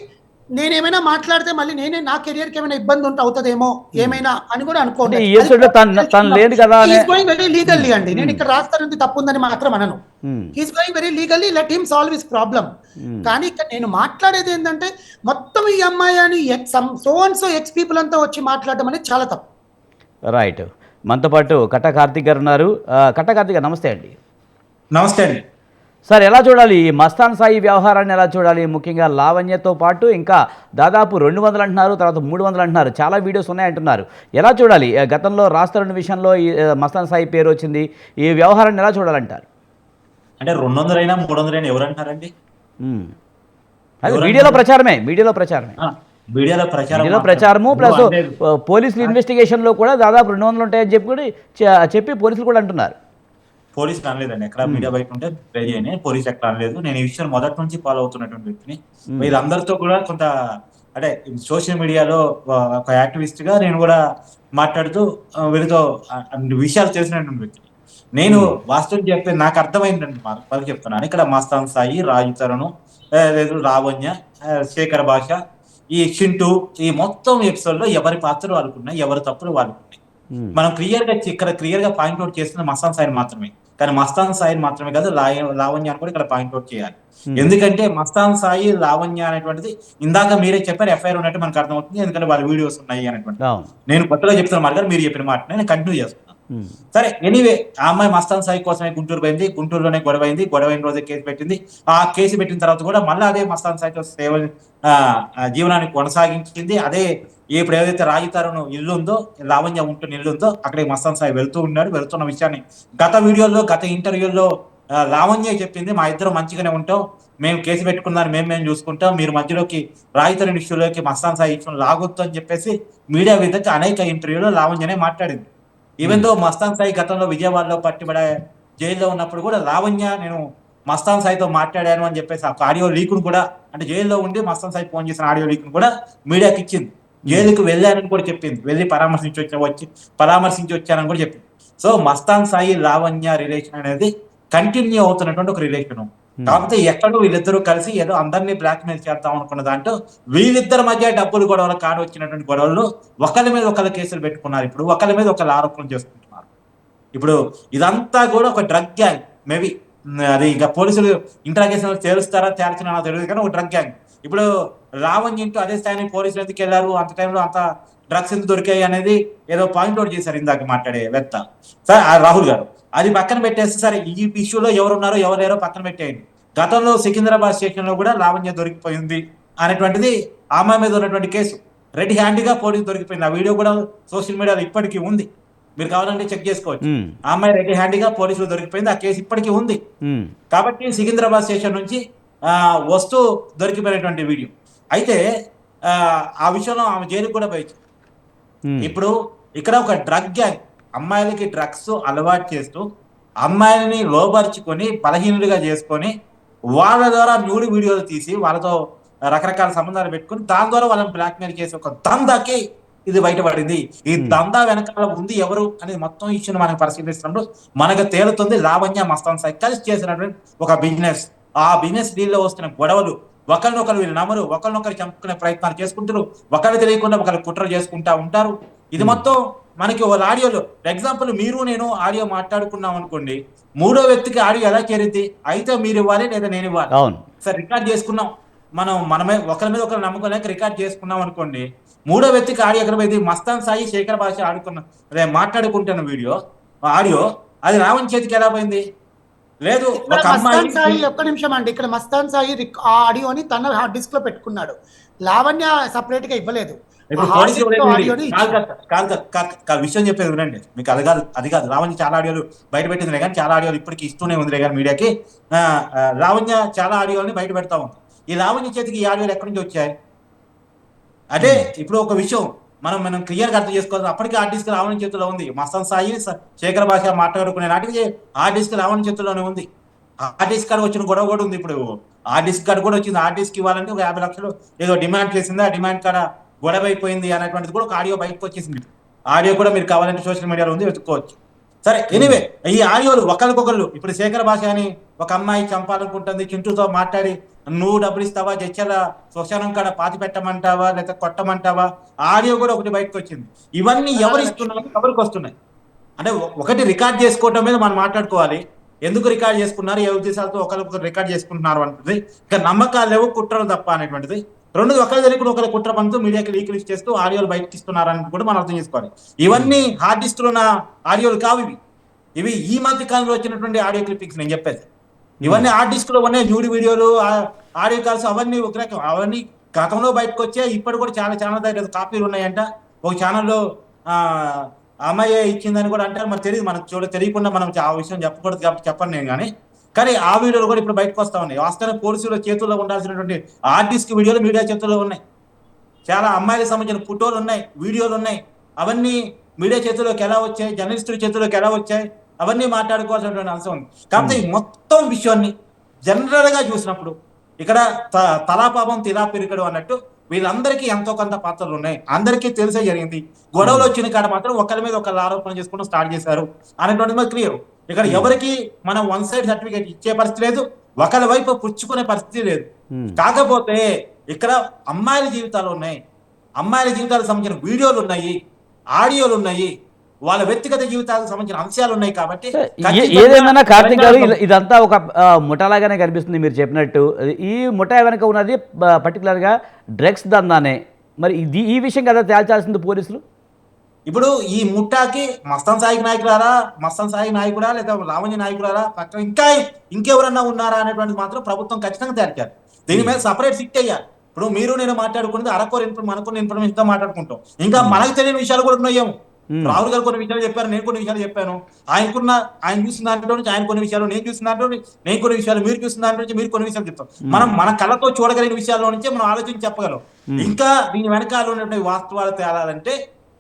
నేనేమైనా మాట్లాడితే మళ్ళీ నా కెరియర్కి ఏమైనా ఇబ్బంది అవుతుందేమో ఏమైనా అని కూడా అనుకోండి. వెరీ లీగల్లీ అండి, నేను ఇక్కడ రాజ్ తరుణ్ తప్పు ఉందని మాత్రం అనను. He's going very legally, let him solve his problem. కానీ ఇక్కడ నేను మాట్లాడేది ఏంటంటే, మొత్తం ఈ అమ్మాయి అని so and so X people అంతా వచ్చి మాట్లాడడం అనేది చాలా తప్పు. రైట్. మనతో పాటు కట్టా కార్తిక్ గారు ఉన్నారు. కట్టా కార్తిక్ గారు నమస్తే అండి. నమస్తే అండి. సార్, ఎలా చూడాలి ఈ మస్తాన్ సాయి వ్యవహారాన్ని? ఎలా చూడాలి? ముఖ్యంగా లావణ్యతో పాటు ఇంకా దాదాపు 200 అంటున్నారు, తర్వాత 300 అంటున్నారు, చాలా వీడియోస్ ఉన్నాయంటున్నారు. ఎలా చూడాలి? గతంలో రాజ్ తరుణ్ విషయంలో ఈ మస్తాన్ సాయి పేరు వచ్చింది, ఈ వ్యవహారాన్ని ఎలా చూడాలంటారు? అంటే 200 అయినా 300 అయినా ఎవరు అంటారండి? అది వీడియోలో ప్రచారమే. వీడియోలో ప్రచారము ప్లస్ పోలీసులు ఇన్వెస్టిగేషన్లో కూడా దాదాపు 200 ఉంటాయని చెప్పి పోలీసులు కూడా అంటున్నారు. పోలీసులు అనలేదండి, ఎక్కడ మీడియా బయట ఉంటే ట్రై చేయని, పోలీసు ఎక్కడ అనలేదు. నేను ఈ విషయం మొదటి నుంచి ఫాలో అవుతున్నటువంటి వ్యక్తిని. వీరందరితో కూడా కొంత అంటే సోషల్ మీడియాలో ఒక యాక్టివిస్ట్ గా నేను కూడా మాట్లాడుతూ వీరితో విషయాలు చేసినటువంటి వ్యక్తిని. నేను వాస్తవం చెప్తే నాకు అర్థమైందండి, వాళ్ళకి చెప్తున్నాను. ఇక్కడ మస్తాన్ సాయి, రాజ్ తరుణ్, లేదు లావణ్య, శేఖర్ భాష, ఈ చింటూ, ఈ మొత్తం ఎపిసోడ్ లో ఎవరి పాత్రలు వాళ్ళకున్నాయి, ఎవరి తప్పులు వాళ్ళకున్నాయి. మనం క్లియర్ గా పాయింట్ అవుట్ చేస్తున్న మస్తాన్ సాయి మాత్రమే, కానీ మస్తాన్ సాయి మాత్రమే కాదు, లావణ్యాన్ని కూడా ఇక్కడ పాయింట్ అవుట్ చేయాలి. ఎందుకంటే మస్తాన్ సాయి, లావణ్య అనేటువంటిది ఇందాక మీరే చెప్పారు ఎఫ్ఐఆర్ ఉన్నట్టు మనకు అర్థమవుతుంది, ఎందుకంటే వాళ్ళ వీడియోస్ ఉన్నాయి అనేటువంటి. నేను కొత్తగా చెప్తున్న మాట మీరు చెప్పిన మాట నేను కంటిన్యూ చేస్తున్నాను. సరే ఎనీవే ఆ అమ్మాయి మస్తాన్ సాయి కోసమే గుంటూరు పోయింది, గుంటూరులోనే గొడవైన రోజే కేసు పెట్టింది. ఆ కేసు పెట్టిన తర్వాత కూడా మళ్ళీ అదే మస్తాన్ సాయితో జీవనాన్ని కొనసాగించింది. అదే ఇప్పుడు ఏదైతే రాజుతారను ఇల్లు ఉందో, లావణ్య ఉంటున్న ఇల్లు ఉందో అక్కడికి మస్తాన్ సాయి వెళ్తున్న విషయాన్ని గత ఇంటర్వ్యూల్లో లావణ్య చెప్పింది, మా ఇద్దరు మంచిగానే ఉంటాం, మేము కేసు పెట్టుకున్నాను, మేము చూసుకుంటాం, మీరు మధ్యలోకి రాయితరం ఇష్యూలోకి మస్తాన్ సాయి ఇష్యూ లాగొద్దు అని చెప్పేసి మీడియా విధంగా అనేక ఇంటర్వ్యూలో లావణ్యనే మాట్లాడింది. ఈవెన్ దో మస్తాన్ సాయి గతంలో విజయవాడలో పట్టిబడే జైల్లో ఉన్నప్పుడు కూడా లావణ్య నేను మస్తాన్ సాయితో మాట్లాడాను అని చెప్పేసి ఆ ఆడియో లీకును కూడా, అంటే జైల్లో ఉండి మస్తాన్ సాయి ఫోన్ చేసిన ఆడియో లీకును కూడా మీడియాకి ఇచ్చింది. జైలుకి వెళ్ళానని కూడా చెప్పింది, వెళ్ళి పరామర్శించి వచ్చానని కూడా చెప్పింది. సో మస్తాన్ సాయి లావణ్య రిలేషన్ అనేది కంటిన్యూ అవుతున్నటువంటి ఒక రిలేషన్. కాకపోతే ఎక్కడో వీళ్ళిద్దరూ కలిసి ఏదో అందరినీ బ్లాక్ మెయిల్ చేద్దాం అనుకున్న దాంట్లో వీళ్ళిద్దరి మధ్య డబ్బులు గొడవలు వచ్చినటువంటి గొడవలు ఒకరి మీద ఒకరు కేసులు పెట్టుకున్నారు. ఇప్పుడు ఒకరి మీద ఒకరు ఆరోపణలు చేసుకుంటున్నారు. ఇప్పుడు ఇదంతా కూడా ఒక డ్రగ్ గ్యాంగ్. మేబీ అది ఇక పోలీసులు ఇంట్రాగేషన్ తేలుస్తారా తేల్చిన నాకు తెలియదు, కానీ ఒక డ్రగ్ గ్యాంగ్. ఇప్పుడు లావణ్య ఇంటూ అదే స్థాయిని పోలీసులు ఎందుకు వెళ్ళారు, అంత టైంలో అంత డ్రగ్స్ ఎందుకు దొరికాయి అనేది ఏదో పాయింట్ అవుట్ చేశారు ఇందాక మాట్లాడే వెత్త సార్ రాహుల్ గారు. అది పక్కన పెట్టేస్తే సరే ఈ ఇష్యూలో ఎవరున్నారో ఎవరు పక్కన పెట్టేయండి. గతంలో సికింద్రాబాద్ స్టేషన్ లో కూడా లావణ్య దొరికిపోయింది అనేటువంటిది ఆ అమ్మాయి మీద ఉన్నటువంటి కేసు. రెడ్ హ్యాండ్గా పోలీసు దొరికిపోయింది. ఆ వీడియో కూడా సోషల్ మీడియాలో ఇప్పటికీ ఉంది, మీరు కావాలంటే చెక్ చేసుకోవచ్చు. ఆ అమ్మాయి రెడ్ హ్యాండ్గా పోలీసులు దొరికిపోయింది, ఆ కేసు ఇప్పటికీ ఉంది. కాబట్టి సికింద్రాబాద్ స్టేషన్ నుంచి వస్తూ దొరికిపోయినటువంటి వీడియో. అయితే ఆ విషయంలో ఆమె జైలుకు కూడా పోయింది. ఇప్పుడు ఇక్కడ ఒక డ్రగ్ గ్యాంగ్ అమ్మాయిలకి డ్రగ్స్ అలవాటు చేస్తూ అమ్మాయిలని లోపరుచుకొని బలహీనులుగా చేసుకొని వాళ్ళ ద్వారా న్యూడ్ వీడియోలు తీసి వాళ్ళతో రకరకాల సంబంధాలు పెట్టుకుని దాని ద్వారా వాళ్ళని బ్లాక్మెయిల్ చేసి ఒక దందాకి ఇది బయటపడింది. ఈ దందా వెనకాల ఉంది ఎవరు అనేది మొత్తం ఇష్యూని మనం పరిశీలిస్తున్నప్పుడు మనకు తేలుతుంది లావణ్య మస్తాన్ సాయి కలిసి చేసినటువంటి ఒక బిజినెస్. ఆ బిజినెస్ డీల్లో వస్తున్న గొడవలు, ఒకరినొకరు వీళ్ళు నమ్మరు, ఒకరినొకరు చంపుకునే ప్రయత్నాలు చేసుకుంటారు, ఒకరు తెలియకుండా ఒకరు కుట్ర చేసుకుంటా ఉంటారు. ఇది మొత్తం మనకి ఒక ఆడియోలో ఎగ్జాంపుల్ మీరు నేను ఆడియో మాట్లాడుకున్నాం అనుకోండి, మూడో వ్యక్తికి ఆడియో ఎలా చేరింది, అయితే మీరు ఇవ్వాలి లేదా నేను ఇవ్వాలి. సార్ రికార్డ్ చేసుకున్నాం, మనమే ఒకరి మీద ఒకరు నమ్మకం రికార్డ్ చేసుకున్నాం అనుకోండి, మూడో వ్యక్తికి ఆడియో ఎక్కడ పోయింది, మస్తాన్ సాయి శేఖర్ భాష అదే మాట్లాడుకుంటున్న ఆడియో అది రావణ్ చేతికి ఎలా పోయింది? లేదు ఒక మస్తాన్ సాయి ఒక్క నిమిషం అండి, ఇక్కడ మస్తాన్ సాయి ఆ ఆడియోని తన హార్డ్ డిస్క్ లో పెట్టుకున్నాడు, లావణ్య సపరేట్ గా ఇవ్వలేదు. విషయం చెప్పేది వినండి, మీకు అది కాదు లావణ్య చాలా ఆడియోలు బయట పెట్టిందిలే కానీ చాలా ఆడియోలు ఇప్పటికీ ఇస్తూనే ఉందిలే కానీ మీడియాకి. లావణ్య చాలా ఆడియోని బయట పెడతా ఉంది. ఈ లావణ్య చేతికి ఈ ఆడియోలు ఎక్కడి నుంచి వచ్చాయి? అదే ఇప్పుడు ఒక విషయం మనం క్లియర్ గా అర్థం చేసుకోవాలి. అప్పటికి ఆ డిస్క్ లావణ్య చేతిలో ఉంది. మస్తాన్ సాయి శేఖర్ భాష మాట్లాడుకునే నాటికి ఆ డిస్క్ లావణ్య చేతిలోనే ఉంది. ఆ డిస్క్ కాడ వచ్చిన గొడవ కూడా ఉంది. ఇప్పుడు ఆ డిస్క్ కాడ కూడా వచ్చింది. ఆ డిస్క్ ఇవ్వాలంటే ఒక 50 లక్షలు ఏదో డిమాండ్ చేసింది, ఆ డిమాండ్ కాడ గొడవ అయిపోయింది అనేటువంటిది కూడా ఒక ఆడియో బయటకు వచ్చేసింది. ఆడియో కూడా మీరు కావాలంటే సోషల్ మీడియాలో ఉంది, వెతుక్కోవచ్చు. సరే ఎనీవే ఈ ఆడియోలు ఒకరికొకరు, ఇప్పుడు శేఖర్ భాష అని ఒక అమ్మాయి చంపాలనుకుంటుంది, చింటూతో మాట్లాడి నువ్వు డబ్బులు ఇస్తావా, జడ్చల శ్మశానం కాడ పాతి పెట్టమంటావా లేకపోతే కొట్టమంటావా, ఆడియో కూడా ఒకటి బయటకు వచ్చింది. ఇవన్నీ ఎవరు ఇస్తున్నారు, ఎవరికి వస్తున్నాయి అంటే ఒకటి రికార్డ్ చేసుకోవటం మీద మనం మాట్లాడుకోవాలి. ఎందుకు రికార్డ్ చేసుకున్నారు, ఏ ఉద్దేశాలతో ఒకరికొకరు రికార్డ్ చేసుకుంటున్నారు అంటుంది. ఇక నమ్మకాలు లేవు, కుట్రలు తప్ప అనేటువంటిది. రెండోది ఒకరి తెలియకుండా ఒకరి కుట్ర పనుతూ మీడియాకి లీకులు చేస్తూ ఆడియోలు బయటకి ఇస్తున్నారని కూడా మనం అర్థం చేసుకోవాలి. ఇవన్నీ హార్డ్ డిస్క్ లో ఉన్న ఆడియోలు కావు, ఇవి ఈ మధ్య కాలంలో వచ్చినటువంటి ఆడియో క్లిప్పింగ్స్ నేను చెప్పేది. ఇవన్నీ హార్డ్ డిస్క్ లో ఉన్నాయి, న్యూడ్ వీడియోలు, ఆడియో కాల్స్ అవన్నీ ఒక రకం. అవన్నీ గతంలో బయటకు వచ్చే ఇప్పుడు కూడా చాలా ఛానల్ దగ్గర కాపీలు ఉన్నాయంట. ఒక ఛానల్లో అమ్మాయి ఇచ్చిందని కూడా అంటారు, మనకు తెలియదు, మనకు తెలియకుండా మనం ఆ విషయం చెప్పకూడదు కాబట్టి చెప్పను నేను. కానీ ఆ వీడియోలు కూడా ఇప్పుడు బయటకు వస్తా ఉన్నాయి. వాస్తవానికి పోలీసుల చేతుల్లో ఉండాల్సినటువంటి హార్డ్ డిస్క్ వీడియోలు మీడియా చేతుల్లో ఉన్నాయి. చాలా అమ్మాయిలకు సంబంధించిన ఫోటోలు ఉన్నాయి, వీడియోలు ఉన్నాయి. అవన్నీ మీడియా చేతుల్లోకి ఎలా వచ్చాయి, జర్నలిస్టుల చేతుల్లోకి ఎలా వచ్చాయి, అవన్నీ మాట్లాడుకోవాల్సినటువంటి అంశం ఉంది. కాబట్టి ఈ మొత్తం విషయాన్ని జనరల్ గా చూసినప్పుడు ఇక్కడ తలాపాపం తిలా పిరికడు అన్నట్టు వీళ్ళందరికీ ఎంతో కొంత పాత్రలు ఉన్నాయి. అందరికీ తెలిసే జరిగింది. గొడవలు వచ్చిన కాడ మాత్రం ఒకరి మీద ఒకరు ఆరోపణ చేసుకుంటూ స్టార్ట్ చేశారు అనేటువంటిది క్లియర్. ఇక్కడ ఎవరికి మనం వన్ సైడ్ సర్టిఫికేట్ ఇచ్చే పరిస్థితి లేదు, ఒకరి వైపు పుచ్చుకునే పరిస్థితి లేదు. కాకపోతే ఇక్కడ అమ్మాయిల జీవితాలు ఉన్నాయి, అమ్మాయిల జీవితాలకు సంబంధించిన వీడియోలు ఉన్నాయి, ఆడియోలు ఉన్నాయి, వాళ్ళ వ్యక్తిగత జీవితాలకు సంబంధించిన అంశాలు ఉన్నాయి. కాబట్టి ఏదేమైనా కార్తీక్ గారు ఇదంతా ఒక ముఠాలాగానే కనిపిస్తుంది మీరు చెప్పినట్టు. ఈ ముఠా వెనక ఉన్నది పర్టికులర్గా డ్రగ్స్ దందానే. మరి ఈ విషయం కదా తేల్చాల్సింది పోలీసులు. ఇప్పుడు ఈ ముఠాకి మస్తాన్ సాయి నాయకులారా, మస్తాన్ సాయి నాయకుడా లేదా లావణ్య నాయకులారా, పక్కన ఇంకెవరన్నా ఉన్నారా అనేటువంటి మాత్రం ప్రభుత్వం ఖచ్చితంగా తేల్చాలి. దీని మీద సపరేట్ సిట్ అయ్యాలి. ఇప్పుడు మీరు నేను మాట్లాడుకునేది మనకున్న ఇన్ఫర్మేషన్ తో మాట్లాడుకుంటాం. ఇంకా మనకు తెలియని విషయాలు కూడా ఉన్నాయేమో. రాహుల్ గారు కొన్ని విషయాలు చెప్పారు, నేను కొన్ని విషయాలు చెప్పాను. ఆయన చూసిన దాంట్లో నుంచి ఆయన కొన్ని విషయాలు, నేను చూసిన దాంట్లో నేను కొన్ని విషయాలు, మీరు చూసిన దాంట్లో నుంచి మీరు కొన్ని విషయాలు చెప్తాం. మనం మన కళ్ళతో చూడగలిగిన విషయాల్లో నుంచే మనం ఆలోచించి చెప్పగలం. ఇంకా దీని వెనకాల ఉన్నటువంటి వాస్తవాలు తేలాలంటే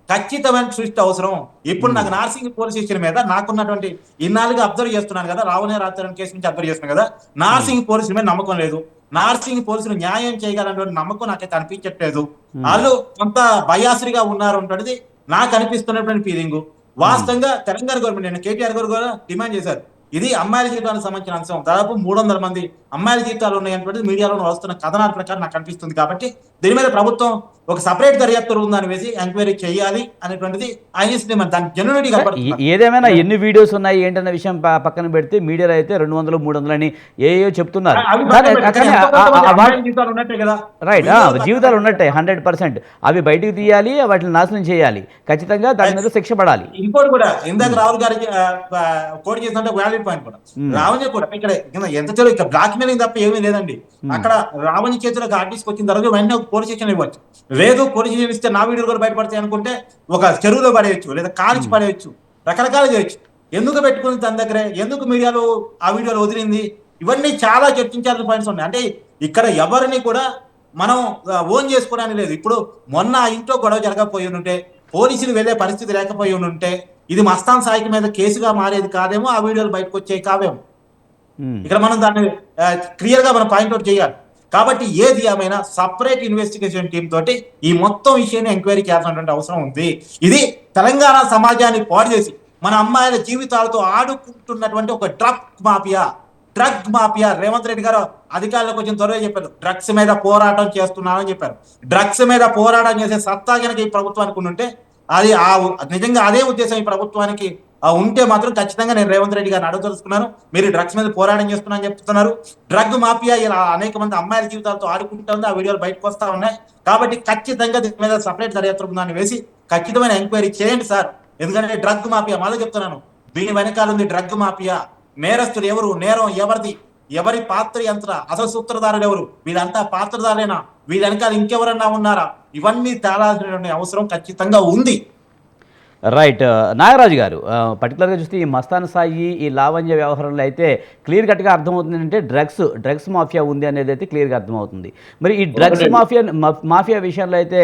ఖచ్చితమైన సృష్టి అవసరం. ఇప్పుడు నాకు నార్సింగ్ పోలీస్ స్టేషన్ మీద నాకున్నటువంటి ఇన్నాళ్ళుగా అబ్జర్వ్ చేస్తున్నాను కదా, రావణ రాత్రి కేసు నుంచి అబ్జర్వ్ చేస్తున్నాను కదా, నార్సింగ్ పోలీసుల మీద నమ్మకం లేదు. నార్సింగ్ పోలీసులు న్యాయం చేయగలటువంటి నమ్మకం నాకైతే అనిపించట్లేదు. వాళ్ళు కొంత బయాసుగా ఉన్నారు అంటున్నది నాకు అనిపిస్తున్నటువంటి ఫీలింగ్. వాస్తవంగా తెలంగాణ గవర్నమెంట్ నేను కేటీఆర్ గారు కూడా డిమాండ్ చేశారు. ఇది అమ్మాయిల జీవితానికి సంబంధించిన అంశం. దాదాపు 300 మంది అమ్మాయిల జీవితాలు ఉన్నాయనేటువంటిది మీడియాలో వస్తున్న కథనాల ప్రకారం నాకు అనిపిస్తుంది. కాబట్టి దీని మీద ప్రభుత్వం ఒక సపరేట్ దర్యాప్తు ఉందని వేసి ఎంక్వైరీ చేయాలి అనేటువంటిది ఆయన దాని జెన్యూనిటీ కనబడుతుంది. ఏదేమైనా ఎన్ని వీడియోస్ ఉన్నాయి ఏంటన్న విషయం పక్కన పెడితే మీడియాలో అయితే 200, 300 అని ఏయో చెప్తున్నారు. రైట్, జీవితాలు ఉన్నట్టే 100%. అవి బయటకు తీయాలి, వాటిని నాశనం చేయాలి, ఖచ్చితంగా దాని మీద శిక్ష పడాలి. ఇంకోటి కూడా ఇందాక రాహుల్ గారికి కోడి చేసినట్టు వ్యాలిడ్ పాయింట్ కూడా రావణ్య కూడా ఇక్కడ ఎంత చలో ఇక్కడ బ్లాక్ మెయిలింగ్ తప్ప ఏమీ లేదండి. అక్కడ రావణ్య చేతిలోకి ఆర్టిస్ట్ వచ్చిన తర్వాత వెంటనే ఒక పోలీస్ స్టేషన్ ఇవ్వచ్చు. లేదు పోలీస్ స్టేషన్ ఇస్తే నా వీడియోలు కూడా బయటపడతాయి అనుకుంటే ఒక చెరువులో పడేయచ్చు, లేదా కాల్చి పడేయచ్చు, రకరకాలు చేయొచ్చు. ఎందుకు పెట్టుకుంది తన దగ్గరే, ఎందుకు మీడియాలో ఆ వీడియోలు వదిలింది, ఇవన్నీ చాలా చర్చించాల్సిన పాయింట్స్ ఉన్నాయి. అంటే ఇక్కడ ఎవరిని కూడా మనం ఓన్ చేసుకోవడానికి లేదు. ఇప్పుడు మొన్న ఆ ఇంట్లో గొడవ జరగకపోయి ఉంటే, పోలీసులు వెళ్లే పరిస్థితి లేకపోయి ఉంటే ఇది మస్తాన్ సాయికి మీద కేసుగా మారేది కాదేమో, ఆ వీడియోలు బయటకు వచ్చేవి కావేమో. ఇక్కడ మనం దాన్ని క్లియర్ గా మనం పాయింట్అవుట్ చేయాలి. కాబట్టి ఏది ఏమైనా సపరేట్ ఇన్వెస్టిగేషన్ టీమ్ తోటి ఈ మొత్తం విషయాన్ని ఎంక్వైరీ చేయాల్సినటువంటి అవసరం ఉంది. ఇది తెలంగాణ సమాజాన్ని పాడు చేసి మన అమ్మాయిల జీవితాలతో ఆడుకుంటున్నటువంటి ఒక డ్రగ్ మాఫియా రేవంత్ రెడ్డి గారు అధికారులకు వచ్చిన త్వరగా చెప్పారు, డ్రగ్స్ మీద పోరాటం చేస్తున్నారని చెప్పారు. డ్రగ్స్ మీద పోరాటం చేసే సత్తా కనుక ఈ ప్రభుత్వానికి ఉంటే, అది నిజంగా అదే ఉద్దేశం ఈ ప్రభుత్వానికి ఉంటే మాత్రం ఖచ్చితంగా నేను రేవంత్ రెడ్డి గారిని అడగదలుచుకున్నాను. మీరు డ్రగ్స్ మీద పోరాటం చేస్తున్నారని చెప్తున్నారు. డ్రగ్ మాఫియా ఇలా అనేక మంది అమ్మాయిల జీవితాలతో ఆడుకుంటుంది, ఆ వీడియోలు బయటకు వస్తా ఉన్నాయి. కాబట్టి ఖచ్చితంగా దీని మీద సపరేట్ దర్యాప్తు బృందాన్ని వేసి ఖచ్చితమైన ఎంక్వైరీ చేయండి సార్. ఎందుకంటే డ్రగ్ మాఫియా మళ్ళీ చెప్తున్నాను, దీని వెనకాల ఉంది డ్రగ్ మాఫియా. నేరస్తులు ఎవరు, నేరం ఎవరిది, ఎవరి పాత్ర ఎంత, అసలు సూత్రధారులు ఎవరు, వీళ్ళంతా పాత్రధారులేనా, వీళ్ళ వెనకాల ఇంకెవరన్నా ఉన్నారా, ఇవన్నీ తేలాల్సినటువంటి అవసరం ఖచ్చితంగా ఉంది. రైట్, నాగరాజు గారు, పర్టికులర్గా చూస్తే ఈ మస్తాన్ సాయి ఈ లావణ్య వ్యవహారంలో అయితే క్లియర్ కట్గా అర్థమవుతుంది అంటే డ్రగ్స్ మాఫియా ఉంది అనేది అయితే క్లియర్గా అర్థమవుతుంది. మరి ఈ డ్రగ్స్ మాఫియా విషయంలో అయితే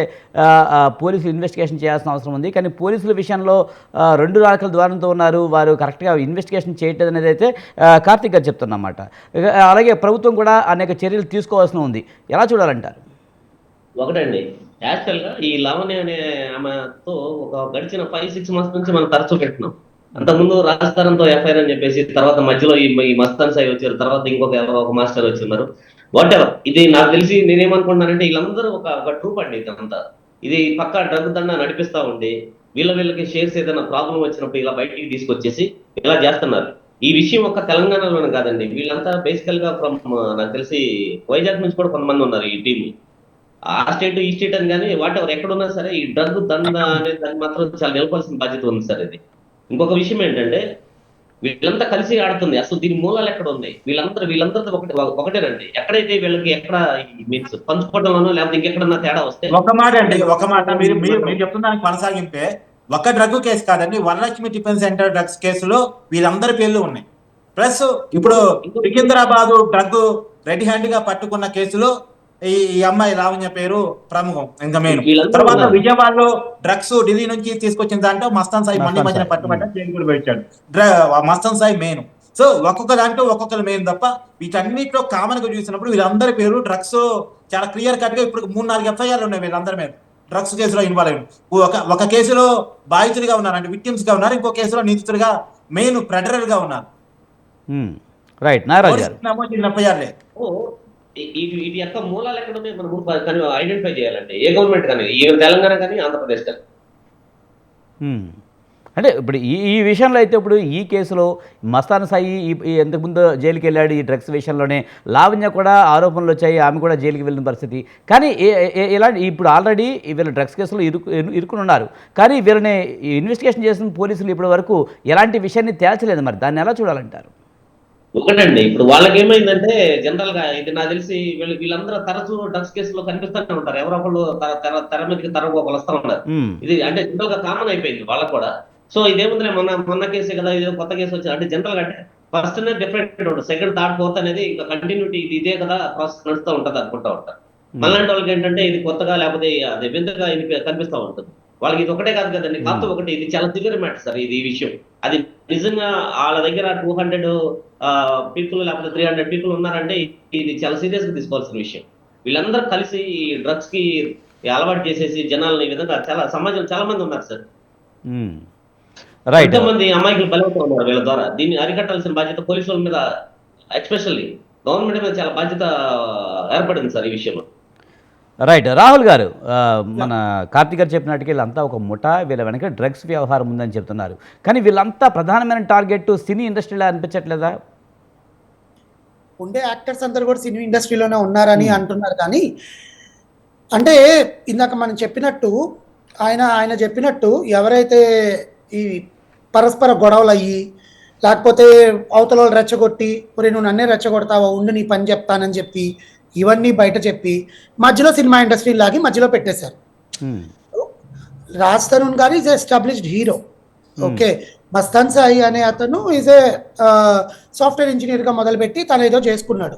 పోలీసులు ఇన్వెస్టిగేషన్ చేయాల్సిన అవసరం ఉంది. కానీ పోలీసుల విషయంలో 2 రకాల ద్వారంతో ఉన్నారు, వారు కరెక్ట్గా ఇన్వెస్టిగేషన్ చేయట్లేదు అనేది అయితే కార్తిక్ గారు చెప్తున్నమాట. అలాగే ప్రభుత్వం కూడా అనేక చర్యలు తీసుకోవాల్సి ఉంది. ఎలా చూడాలంటారు? ఒకటండి, యాక్చువల్గా ఈ లావణ్య అనే ఆమెతో ఒక గడిచిన 5-6 months నుంచి మనం తరచూ పెట్టినాం. అంతకుముందు రాజస్థానంతో ఎఫ్ఐఆర్ అని చెప్పేసి, తర్వాత మధ్యలో ఈ మస్తాన్ సాయి వచ్చారు, తర్వాత ఒక మాస్టర్ వచ్చిన్నారు. వాట్ ఎవర్, ఇది నాకు తెలిసి నేనేమనుకుంటున్నానంటే వీళ్ళందరూ ఒక ట్రూప్ అండి. ఇదంతా ఇది పక్కా డ్రగ్ దండా నడిపిస్తా ఉండి వీళ్ళకి షేర్స్ ఏదైనా ప్రాబ్లం వచ్చినప్పుడు ఇలా బయటికి తీసుకొచ్చేసి ఇలా చేస్తున్నారు. ఈ విషయం ఒక్క తెలంగాణలోనే కాదండి, వీళ్ళంతా బేసికల్ గా ఫ్రమ్ నాకు తెలిసి వైజాగ్ నుంచి కూడా కొంతమంది ఉన్నారు ఈ టీం. ఆ స్టేట్ ఈ స్టేట్ అని కానీ వాట్ ఎవర్ ఎక్కడున్నా సరే ఈ డ్రగ్ దండ అనేది దాన్ని మాత్రం చాలా నిలపాల్సిన బాధ్యత ఉంది సార్. ఇది ఇంకొక విషయం ఏంటంటే వీళ్ళంతా కలిసి ఆడుతుంది. అసలు దీని మూలాలు ఎక్కడ ఉంది, వీళ్ళందరితో ఒకటేనండి. ఎక్కడైతే వీళ్ళకి ఎక్కడ మీన్స్ పంచుకోవడంలోనో లేకపోతే ఇంకెక్కడన్నా తేడా వస్తే ఒక మాట మీరు చెప్తున్న దానికి కొనసాగింపే, ఒక డ్రగ్ కేసు కాదండి, వరలక్ష్మి టిఫిన్ సెంటర్ డ్రగ్స్ కేసులో వీళ్ళందరి పేర్లు ఉన్నాయి. ప్లస్ ఇప్పుడు సికింద్రాబాద్ డ్రగ్ రెడ్ హ్యాండ్ గా పట్టుకున్న కేసులో ఈ అమ్మాయి లావణ్య పేరు ప్రముఖం, ఇంకా మెయిన్. తర్వాత విజయవాడలో డ్రగ్స్ ఢిల్లీ నుంచి తీసుకొచ్చిన దాంట్లో మస్తాన్ సాయి మధ్యన పట్టుబడ్డ జైలు కూడా పెట్టాడు. మస్తాన్ సాయి మెయిన్. సో ఒక్కొక్క దాంట్లో ఒక్కొక్కరు మెయిన్ తప్ప వీటన్నిటిలో కామన్ గా చూసినప్పుడు వీళ్ళందరి పేరు డ్రగ్స్ చాలా క్లియర్ కట్ గా ఇప్పుడు 3-4 ఎఫ్ఐఆర్లు ఉన్నాయి వీళ్ళందరి మీద డ్రగ్స్ కేసులో ఇన్వాల్వ్ అయ్యారు. ఒక కేసులో బాధితులుగా ఉన్నారు, అంటే విక్టిమ్స్ గా ఉన్నారు, ఇంకో కేసులో నిందితులుగా మెయిన్ ప్రెడరర్ గా ఉన్నారు. రైట్, నాగరాజు గారు, ఎఫ్ఐఆర్లే వీటి యొక్క మూలాలు ఎక్కడ ఉన్నాయి మనం ఐడెంటిఫై చేయాలంటే ఏ గవర్నమెంట్ కానీ, ఏ తెలంగాణ కానీ ఆంధ్రప్రదేశ్ కానీ. అంటే ఇప్పుడు ఈ విషయంలో అయితే ఇప్పుడు ఈ కేసులో మస్తాన్ సాయి ఇంతకుముందు జైలుకి వెళ్ళాడు ఈ డ్రగ్స్ విషయంలోనే, లావణ్య కూడా ఆరోపణలు వచ్చాయి, ఆమె కూడా జైలుకి వెళ్ళిన పరిస్థితి. కానీ ఇలాంటి ఇప్పుడు ఆల్రెడీ వీళ్ళు డ్రగ్స్ కేసులో ఇరుకుని ఉన్నారు, కానీ వీళ్ళని ఇన్వెస్టిగేషన్ చేసిన పోలీసులు ఇప్పటి వరకు ఎలాంటి విషయాన్ని తేల్చలేదు. మరి దాన్ని ఎలా చూడాలంటారు? ఒకటండి, ఇప్పుడు వాళ్ళకి ఏమైందంటే జనరల్ గా ఇది నాకు తెలిసి వీళ్ళందరూ తరచూ డ్రగ్స్ కేసులో కనిపిస్తూనే ఉంటారు. ఎవరో ఒకళ్ళు తెర మీదకి ఒకళ్ళు వస్తూ ఉన్నారు. ఇది అంటే జనరల్ గా కామన్ అయిపోయింది వాళ్ళకు కూడా. సో ఇదేముంది మొన్న కేసే కదా, ఇదే కొత్త కేసు వచ్చింది అంటే జనరల్ గా అంటే ఫస్ట్ డిఫరెంట్ ఉంటుంది, సెకండ్ థర్డ్ ఫోర్త్ అనేది ఇంకా కంటిన్యూటీ ఇదే కదా ప్రాసెస్ నడుస్తూ ఉంటుంది అనుకుంటా ఉంటారు. మళ్ళీ వాళ్ళకి ఏంటంటే ఇది కొత్తగా లేకపోతే అది వింతగా కనిపిస్తూ ఉంటుంది. వాళ్ళకి ఇది ఒకటే కాదు కదండి, కాస్త ఒకటి ఇది చాలా సివియర్ మ్యాటర్ సార్ ఈ విషయం. అది నిజంగా వాళ్ళ దగ్గర 200 పీపుల్ లేకపోతే 300 పీపుల్ ఉన్నారంటే ఇది చాలా సీరియస్ గా తీసుకోవాల్సిన విషయం. వీళ్ళందరూ కలిసి ఈ డ్రగ్స్ కి అలవాటు చేసేసి జనాలని ఈ విధంగా సమాజం చాలా మంది ఉన్నారు సార్. ఎంతో మంది అమాయకులు బలవుతూ ఉన్నారు వీళ్ళ ద్వారా. దీన్ని అరికట్టాల్సిన బాధ్యత పోలీసుల మీద, ఎస్పెషల్లీ గవర్నమెంట్ మీద చాలా బాధ్యత ఏర్పడింది సార్ ఈ విషయంలో. రైట్. రాహుల్ గారు, మన కార్తీక్ గారు చెప్పినట్టుగా వీళ్ళంతా ఒక ముఠా, వీళ్ళ వెనక డ్రగ్స్ వ్యవహారం ఉందని చెప్తున్నారు, కానీ వీళ్ళంతా ప్రధానమైన టార్గెట్ సినీ ఇండస్ట్రీలో అనిపించట్లేదా? ఉండే యాక్టర్స్ అందరు కూడా సినీ ఇండస్ట్రీలోనే ఉన్నారని అంటున్నారు. కానీ అంటే ఇందాక మనం చెప్పినట్టు ఆయన చెప్పినట్టు ఎవరైతే ఈ పరస్పర గొడవలు అయ్యి లేకపోతే అవతల వాళ్ళు రెచ్చగొట్టి నువ్వు నన్నే రెచ్చగొడతావా, ఉండి నీ పని చెప్తానని చెప్పి ఇవన్నీ బయట చెప్పి మధ్యలో సినిమా ఇండస్ట్రీ లాగి మధ్యలో పెట్టేశారు. రాజ్ తరుణ్ గారు is established hero. Okay, Mastan Sai అనే అతను ఈజ్ ఏ సాఫ్ట్వేర్ ఇంజనీర్గా మొదలుపెట్టి తను ఏదో చేసుకున్నాడు.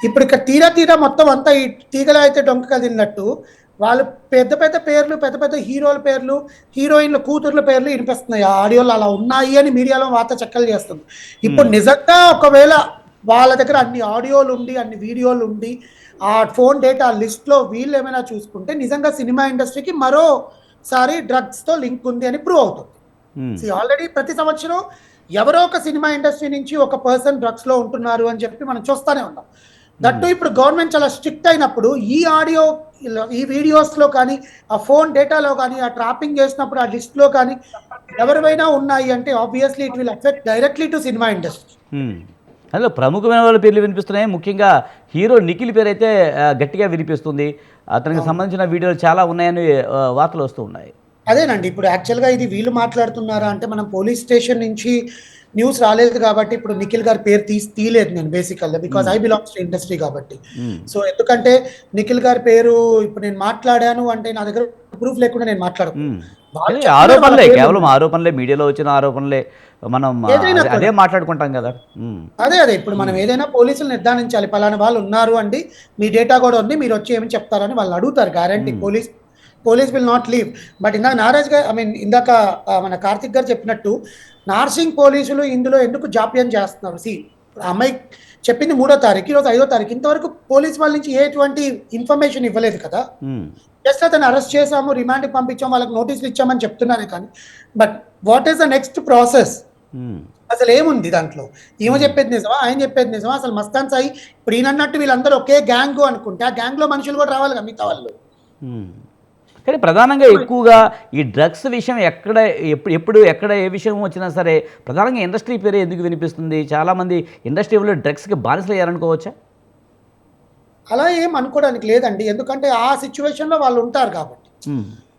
ఇప్పుడు ఇక్కడ తీరా మొత్తం అంతా ఈ తీగలో అయితే డొంక కదిలినట్టు వాళ్ళు పెద్ద పెద్ద పేర్లు, పెద్ద పెద్ద హీరోల పేర్లు, హీరోయిన్ల కూతుర్ల పేర్లు వినిపిస్తున్నాయి. ఆ ఆడియోలు అలా ఉన్నాయి అని మీడియాలో వార్త చక్కలు చేస్తుంది. ఇప్పుడు నిజంగా ఒకవేళ వాళ్ళ దగ్గర అన్ని ఆడియోలు ఉండి అన్ని వీడియోలు ఉండి ఆ ఫోన్ డేటా లిస్ట్లో వీళ్ళు ఏమైనా చూసుకుంటే నిజంగా సినిమా ఇండస్ట్రీకి మరోసారి డ్రగ్స్తో లింక్ ఉంది అని ప్రూవ్ అవుతుంది. ఆల్రెడీ ప్రతి సంవత్సరం ఎవరో ఒక సినిమా ఇండస్ట్రీ నుంచి ఒక పర్సన్ డ్రగ్స్లో ఉంటున్నారు అని చెప్పి మనం చూస్తూనే ఉన్నాం. దట్టు ఇప్పుడు గవర్నమెంట్ చాలా స్ట్రిక్ట్ అయినప్పుడు ఈ ఆడియో, ఈ వీడియోస్లో కానీ, ఆ ఫోన్ డేటాలో కానీ, ఆ ట్రాపింగ్ చేసినప్పుడు ఆ లిస్ట్లో కానీ ఎవరివైనా ఉన్నాయి అంటే obviously it will affect directly to cinema industry. అందులో ప్రముఖమైన వాళ్ళ పేర్లు వినిపిస్తున్నాయి. ముఖ్యంగా హీరో నిఖిల్ పేరు అయితే గట్టిగా వినిపిస్తుంది. అతనికి సంబంధించిన వీడియోలు చాలా ఉన్నాయని వార్తలు వస్తూ ఉన్నాయి. అదేనండి, ఇప్పుడు యాక్చువల్గా ఇది వీళ్ళు మాట్లాడుతున్నారా అంటే మనం పోలీస్ స్టేషన్ నుంచి న్యూస్ రాలేదు కాబట్టి ఇప్పుడు నిఖిల్ గారి పేరు తీయలేదు నేను బేసికల్గా, because I belongs to industry కాబట్టి. సో ఎందుకంటే నిఖిల్ గారి పేరు ఇప్పుడు నేను మాట్లాడాను అంటే నా దగ్గర ప్రూఫ్ లేకుండా నేను మాట్లాడను. ఆరోపణలే, కేవలం ఆరోపణలే, మీడియాలో వచ్చిన ఆరోపణలే, మనం అదే మాట్లాడుకుంటాం కదా. అదే ఇప్పుడు మనం ఏదైనా పోలీసులు నిర్ధారించాలి, పలానా వాళ్ళు ఉన్నారు అండి, మీ డేటా కూడా ఉంది, మీరు వచ్చి ఏమి చెప్తారని వాళ్ళు అడుగుతారు. Guarantee police will not leave. But ఇందాక నారాజ్ గారు, ఇందాక మన కార్తిక్ గారు చెప్పినట్టు నార్సింగ్ పోలీసులు ఇందులో ఎందుకు జాప్యం చేస్తున్నారు? అమ్మాయి చెప్పింది 3వ తారీఖు, ఈరోజు 5వ తారీఖు, ఇంతవరకు పోలీస్ వాళ్ళ నుంచి ఎటువంటి ఇన్ఫర్మేషన్ ఇవ్వలేదు కదా. జస్ట్ అతను అరెస్ట్ చేసాము, రిమాండ్కి పంపించాము, వాళ్ళకి నోటీసులు ఇచ్చామని చెప్తున్నారే కానీ but what is the next process? అసలు ఏముంది దాంట్లో? ఈమె చెప్పేది నిజమా, ఆయన చెప్పేది నిజమా? అసలు మస్తాన్ సాయి ఇప్పుడు ఈయనన్నట్టు వీళ్ళందరూ ఒకే గ్యాంగ్ అనుకుంటే ఆ గ్యాంగ్లో మనుషులు కూడా రావాలి కదా మిగతా వాళ్ళు. కానీ ప్రధానంగా ఎక్కువగా ఈ డ్రగ్స్ విషయం ఎప్పుడు ఎక్కడ ఏ విషయం వచ్చినా సరే ప్రధానంగా ఇండస్ట్రీ పేరే ఎందుకు వినిపిస్తుంది? చాలామంది ఇండస్ట్రీలో డ్రగ్స్కి బానిసలు అయ్యారనుకోవచ్చా? అలా ఏం అనుకోవడానికి లేదండి, ఎందుకంటే ఆ సిచ్యువేషన్లో వాళ్ళు ఉంటారు కాబట్టి.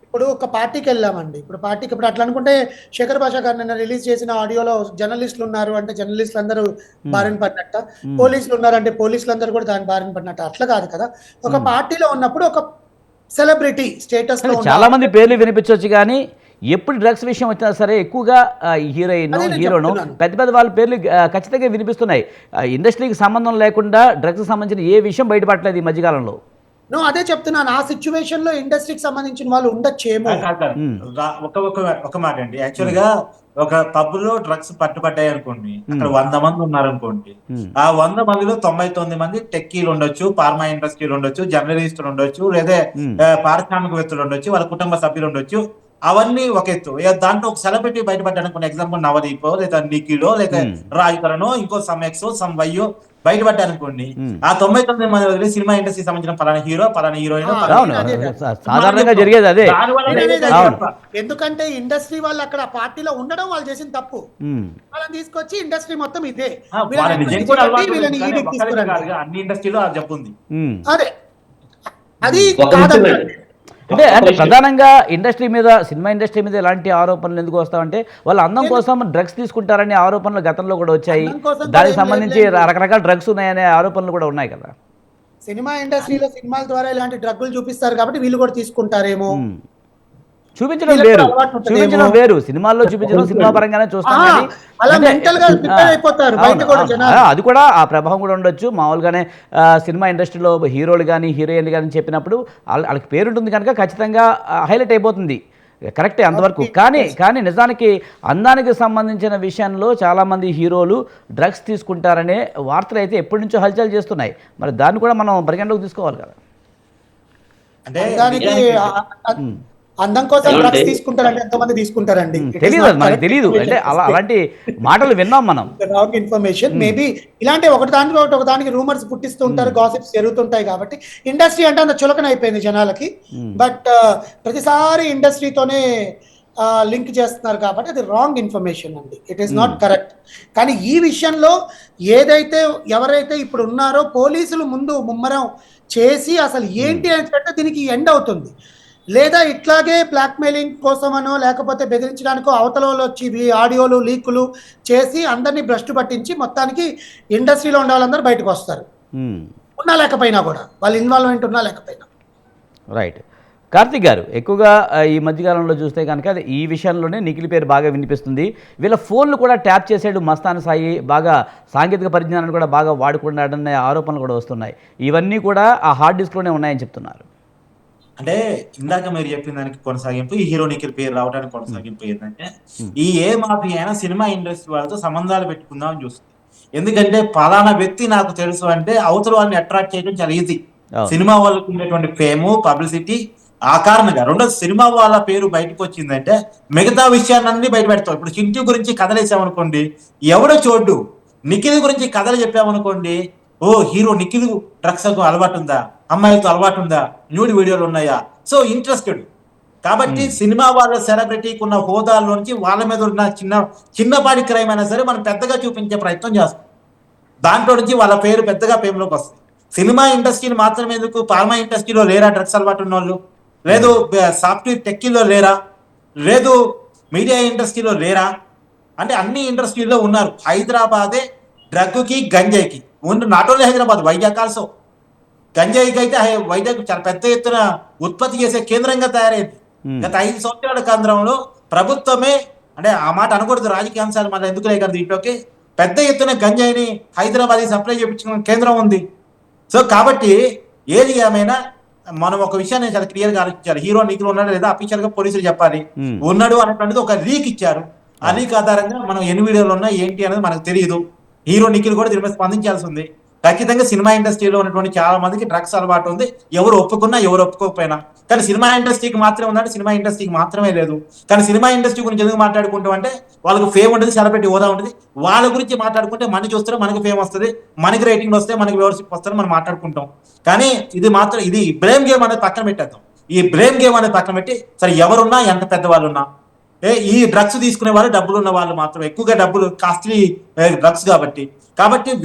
ఇప్పుడు ఒక పార్టీకి వెళ్ళామండి, ఇప్పుడు అట్లా అనుకుంటే శేఖర్ భాషా గారు నిన్న రిలీజ్ చేసిన ఆడియోలో జర్నలిస్టులు ఉన్నారు అంటే జర్నలిస్టులు అందరూ బారిన పడినట్ట, పోలీసులు ఉన్నారంటే పోలీసులు అందరూ కూడా దాని బారిన పడినట్ట. అట్లా కాదు కదా. ఒక పార్టీలో ఉన్నప్పుడు ఒక సెలబ్రిటీ స్టేటస్ లో చాలా మంది పేర్లు వినిపించవచ్చు, కానీ ఎప్పుడు డ్రగ్స్ విషయం వచ్చినా సరే ఎక్కువగా హీరోను పెద్ద పెద్ద వాళ్ళ పేర్లు ఖచ్చితంగా వినిపిస్తున్నాయి. ఇండస్ట్రీకి సంబంధం లేకుండా డ్రగ్స్కి సంబంధించిన ఏ విషయం బయటపడలేదు ఈ మధ్యకాలంలో. అదే చెప్తున్నాను, ఆ సిచ్యువేషన్ లో ఇండస్ట్రీకి సంబంధించిన వాళ్ళు ఉండొచ్చేమో. ఒక మాట అండి, యాక్చువల్ గా ఒక పబ్ లో డ్రగ్స్ పట్టుబడ్డాయి అనుకోండి, అక్కడ 100 మంది ఉన్నారనుకోండి, ఆ 100 మందిలో 99 మంది టెక్కీలు ఉండొచ్చు, ఫార్మా ఇండస్ట్రీలు ఉండొచ్చు, జర్నలిస్టులు ఉండొచ్చు, లేదా పారిశ్రామికవేత్తలు ఉండొచ్చు, వాళ్ళ కుటుంబ సభ్యులు ఉండొచ్చు. అవన్నీ ఒక ఎత్తు. దాంట్లో ఒక సెలబ్రిటీ బయటపడ్డాను అనుకోండి, ఎగ్జాంపుల్ నవదీపో లేదా నిఖిలో లేదా రాజకరణో ఇంకో సమ్ ఎక్సో సమ్ వైయో బయటపడ్డారనుకోండి, ఆ 99 మంది వదిలి సినిమా ఇండస్ట్రీకి సంబంధించిన పలానా హీరో, పలానా హీరోయిన్, అవును సాధారణంగా జరిగేది అదే. అవును. ఎందుకంటే ఇండస్ట్రీ వాళ్ళు అక్కడ పార్టీలో ఉండడం వాళ్ళు చేసిన తప్పు. వాళ్ళని తీసుకొచ్చి ఇండస్ట్రీ మొత్తం ఇదే అన్ని ఇండస్ట్రీలో అది చెప్పుంది. అదే అది ఒక విషయం కాదండి. అండి. అంటే ప్రధానంగా ఇండస్ట్రీ మీద, సినిమా ఇండస్ట్రీ మీద ఎలాంటి ఆరోపణలు ఎందుకు వస్తామంటే వాళ్ళు అందం కోసం డ్రగ్స్ తీసుకుంటారనే ఆరోపణలు గతంలో కూడా వచ్చాయి. అందం కోసం కూడా దానికి ఏం సంబంధించి లేదు. రకరకాల డ్రగ్స్ ఉన్నాయనే ఆరోపణలు కూడా ఉన్నాయి కదా. సినిమా ఇండస్ట్రీలో సినిమాల ద్వారా ఇలాంటి డ్రగ్గులు చూపిస్తారు కాబట్టి వీళ్ళు కూడా తీసుకుంటారేమో. చూపించడం వేరు, చూపించడం వేరు. సినిమాల్లో చూపించడం సినిమా పరంగానే చూస్తాం కానీ అలా మెంటల్ గా ప్రిపేర్ అయిపోతారు బయట కూడా జనాలు. అది కూడా ఆ ప్రభావం కూడా ఉండొచ్చు. మామూలుగానే సినిమా ఇండస్ట్రీలో హీరోలు కానీ హీరోయిన్లు కానీ చెప్పినప్పుడు వాళ్ళకి పేరుంటుంది కనుక ఖచ్చితంగా హైలైట్ అయిపోతుంది. కరెక్టే అంతవరకు. కానీ నిజానికి అందానికి సంబంధించిన విషయంలో చాలామంది హీరోలు డ్రగ్స్ తీసుకుంటారనే వార్తలు అయితే ఎప్పటి నుంచో హల్చల్ చేస్తున్నాయి. మరి దాన్ని కూడా మనం పరిగణలోకి తీసుకోవాలి కదా. అంటే అందం కోసం డ్రగ్స్ తీసుకుంటారంటే ఎంతమంది తీసుకుంటారండి? తెలియదు, మనకు తెలియదు. అంటే అలాంటి మాటలు విన్నాం మనం. Wrong information. మేబీ ఇలాంటి ఒకదానికి రూమర్స్ పుట్టిస్తూ ఉంటారు, గాసిప్స్ జరుగుతుంటాయి కాబట్టి ఇండస్ట్రీ అంటే అంత చులకన అయిపోయింది జనాలకి. బట్ ప్రతిసారి ఇండస్ట్రీతోనే లింక్ చేస్తున్నారు కాబట్టి అది రాంగ్ ఇన్ఫర్మేషన్ అండి. It is not correct. కానీ ఈ విషయంలో ఎవరైతే ఇప్పుడు ఉన్నారో పోలీసులు ముందు ముమ్మరం చేసి అసలు ఏంటి అని చెప్పి దీనికి ఎండ్ అవుతుంది. లేదా ఇట్లాగే బ్లాక్మెయిలింగ్ కోసమనో లేకపోతే బెదిరించడానికో అవతల వాళ్ళు వచ్చి ఆడియోలు లీకులు చేసి అందరినీ భ్రష్టు పట్టించి మొత్తానికి ఇండస్ట్రీలో ఉండే వాళ్ళందరూ బయటకు వస్తారు, ఉన్నా లేకపోయినా కూడా, వాళ్ళ ఇన్వాల్వ్మెంట్ ఉన్నా లేకపోయినా. రైట్. కార్తిక్ గారు, ఎక్కువగా ఈ మధ్యకాలంలో చూస్తే కనుక ఈ విషయంలోనే నిఖిల్ పేరు బాగా వినిపిస్తుంది. వీళ్ళ ఫోన్లు కూడా ట్యాప్ చేసాడు మస్తాన్ సాయి, బాగా సాంకేతిక పరిజ్ఞానాన్ని కూడా బాగా వాడుకున్నాడనే ఆరోపణలు కూడా వస్తున్నాయి. ఇవన్నీ కూడా ఆ హార్డ్ డిస్క్లోనే ఉన్నాయని చెప్తున్నారు. అంటే ఇందాక మీరు చెప్పిన దానికి కొనసాగింపు ఈ హీరో నిఖిల్ పేరు రావడానికి కొనసాగింపు ఏంటంటే, ఈ ఏ మాఫియా అయినా సినిమా ఇండస్ట్రీ వాళ్ళతో సంబంధాలు పెట్టుకుందాం అని చూస్తుంది. ఎందుకంటే పలానా వ్యక్తి నాకు తెలుసు అంటే అవతల వాళ్ళని అట్రాక్ట్ చేయడం చాలా ఈజీ. సినిమా వాళ్ళకు ఉండేటువంటి ఫేము, పబ్లిసిటీ ఆ కారణంగా. రెండోది, సినిమా వాళ్ళ పేరు బయటకు వచ్చిందంటే మిగతా విషయాలన్నీ బయట పెడతాం. ఇప్పుడు చింటూ గురించి కథలు వేసామనుకోండి, ఎవడో చూడ్డు. నిఖిల్ గురించి కథలు చెప్పామనుకోండి, ఓ హీరో నిఖిల్ డ్రగ్స్ అలవాటు ఉందా, అమ్మాయిలతో అలవాటు ఉందా, న్యూడ్ వీడియోలు ఉన్నాయా, సో ఇంట్రెస్టెడ్. కాబట్టి సినిమా వాళ్ళ సెలబ్రిటీకి ఉన్న హోదాల్లోంచి వాళ్ళ మీద ఉన్న చిన్నపాటి క్రైమ్ అయినా సరే మనం పెద్దగా చూపించే ప్రయత్నం చేస్తాం. దాంట్లో నుంచి వాళ్ళ పేరు పెద్దగా ఫేమ్లోకి వస్తుంది. సినిమా ఇండస్ట్రీని మాత్రమే ఎందుకు, ఫార్మా ఇండస్ట్రీలో లేరా డ్రగ్స్ అలవాటు ఉన్న వాళ్ళు? లేదు సాఫ్ట్వేర్ టెక్కీలో లేరా? లేదు మీడియా ఇండస్ట్రీలో లేరా? అంటే అన్ని ఇండస్ట్రీలో ఉన్నారు. హైదరాబాదే డ్రగ్కి గంజాయికి not only Hyderabad, Vizag also. గంజాయికి అయితే వైజాగ్ చాలా పెద్ద ఎత్తున ఉత్పత్తి చేసే కేంద్రంగా తయారైంది. గత 5 సంవత్సరాల కేంద్రంలో ప్రభుత్వమే, అంటే ఆ మాట అనకూడదు రాజకీయ అంశాలు మళ్ళీ ఎందుకు లేక దీంట్లోకి, పెద్ద ఎత్తున గంజాయిని హైదరాబాద్ సప్లై చేయించుకున్న కేంద్రం ఉంది. సో కాబట్టి ఏది ఏమైనా మనం ఒక విషయాన్ని చాలా క్లియర్ గా ఆలోచించాలి. హీరో నిఖిల్ ఉన్నాడు లేదా అఫీషియల్ గా పోలీసులు చెప్పాలి. ఉన్నాడు అనేటువంటిది ఒక లీక్ ఇచ్చారు. ఆ లీక్ ఆధారంగా మనం ఎన్ని వీడియోలు ఉన్నా ఏంటి అనేది మనకు తెలియదు. హీరో నిఖిల్ కూడా దీని మీద స్పందించాల్సి ఉంది. ఖచ్చితంగా సినిమా ఇండస్ట్రీలో ఉన్నటువంటి చాలా మందికి డ్రగ్స్ అలవాటు ఉంది, ఎవరు ఒప్పుకున్నా ఎవరు ఒప్పుకోకపోయినా. కానీ సినిమా ఇండస్ట్రీకి మాత్రమే ఉందంటే సినిమా ఇండస్ట్రీకి మాత్రమే లేదు. కానీ సినిమా ఇండస్ట్రీ గురించి ఎందుకు మాట్లాడుకుంటాం అంటే వాళ్ళకి ఫేమ్ ఉంటుంది, సెలబ్రిటీ హోదా ఉంటుంది. వాళ్ళ గురించి మాట్లాడుకుంటే మనకి చూస్తే మనకి ఫేమ్ వస్తుంది, మనకి రేటింగ్ వస్తే, మనకి వ్యూవర్షిప్ వస్తే మనం మాట్లాడుకుంటాం. కానీ ఇది బ్లేమ్ గేమ్ అనేది పక్కన పెట్టేద్దాం. ఈ బ్లేమ్ గేమ్ అనేది పక్కన పెట్టి సరే ఎవరున్నా ఎంత పెద్దవాళ్ళున్నా ఈ డ్రగ్స్ తీసుకునే వాళ్ళు డబ్బులు ఉన్న వాళ్ళు మాత్రం, ఎక్కువగా డబ్బులు కాస్ట్లీ డ్రగ్స్ కాబట్టి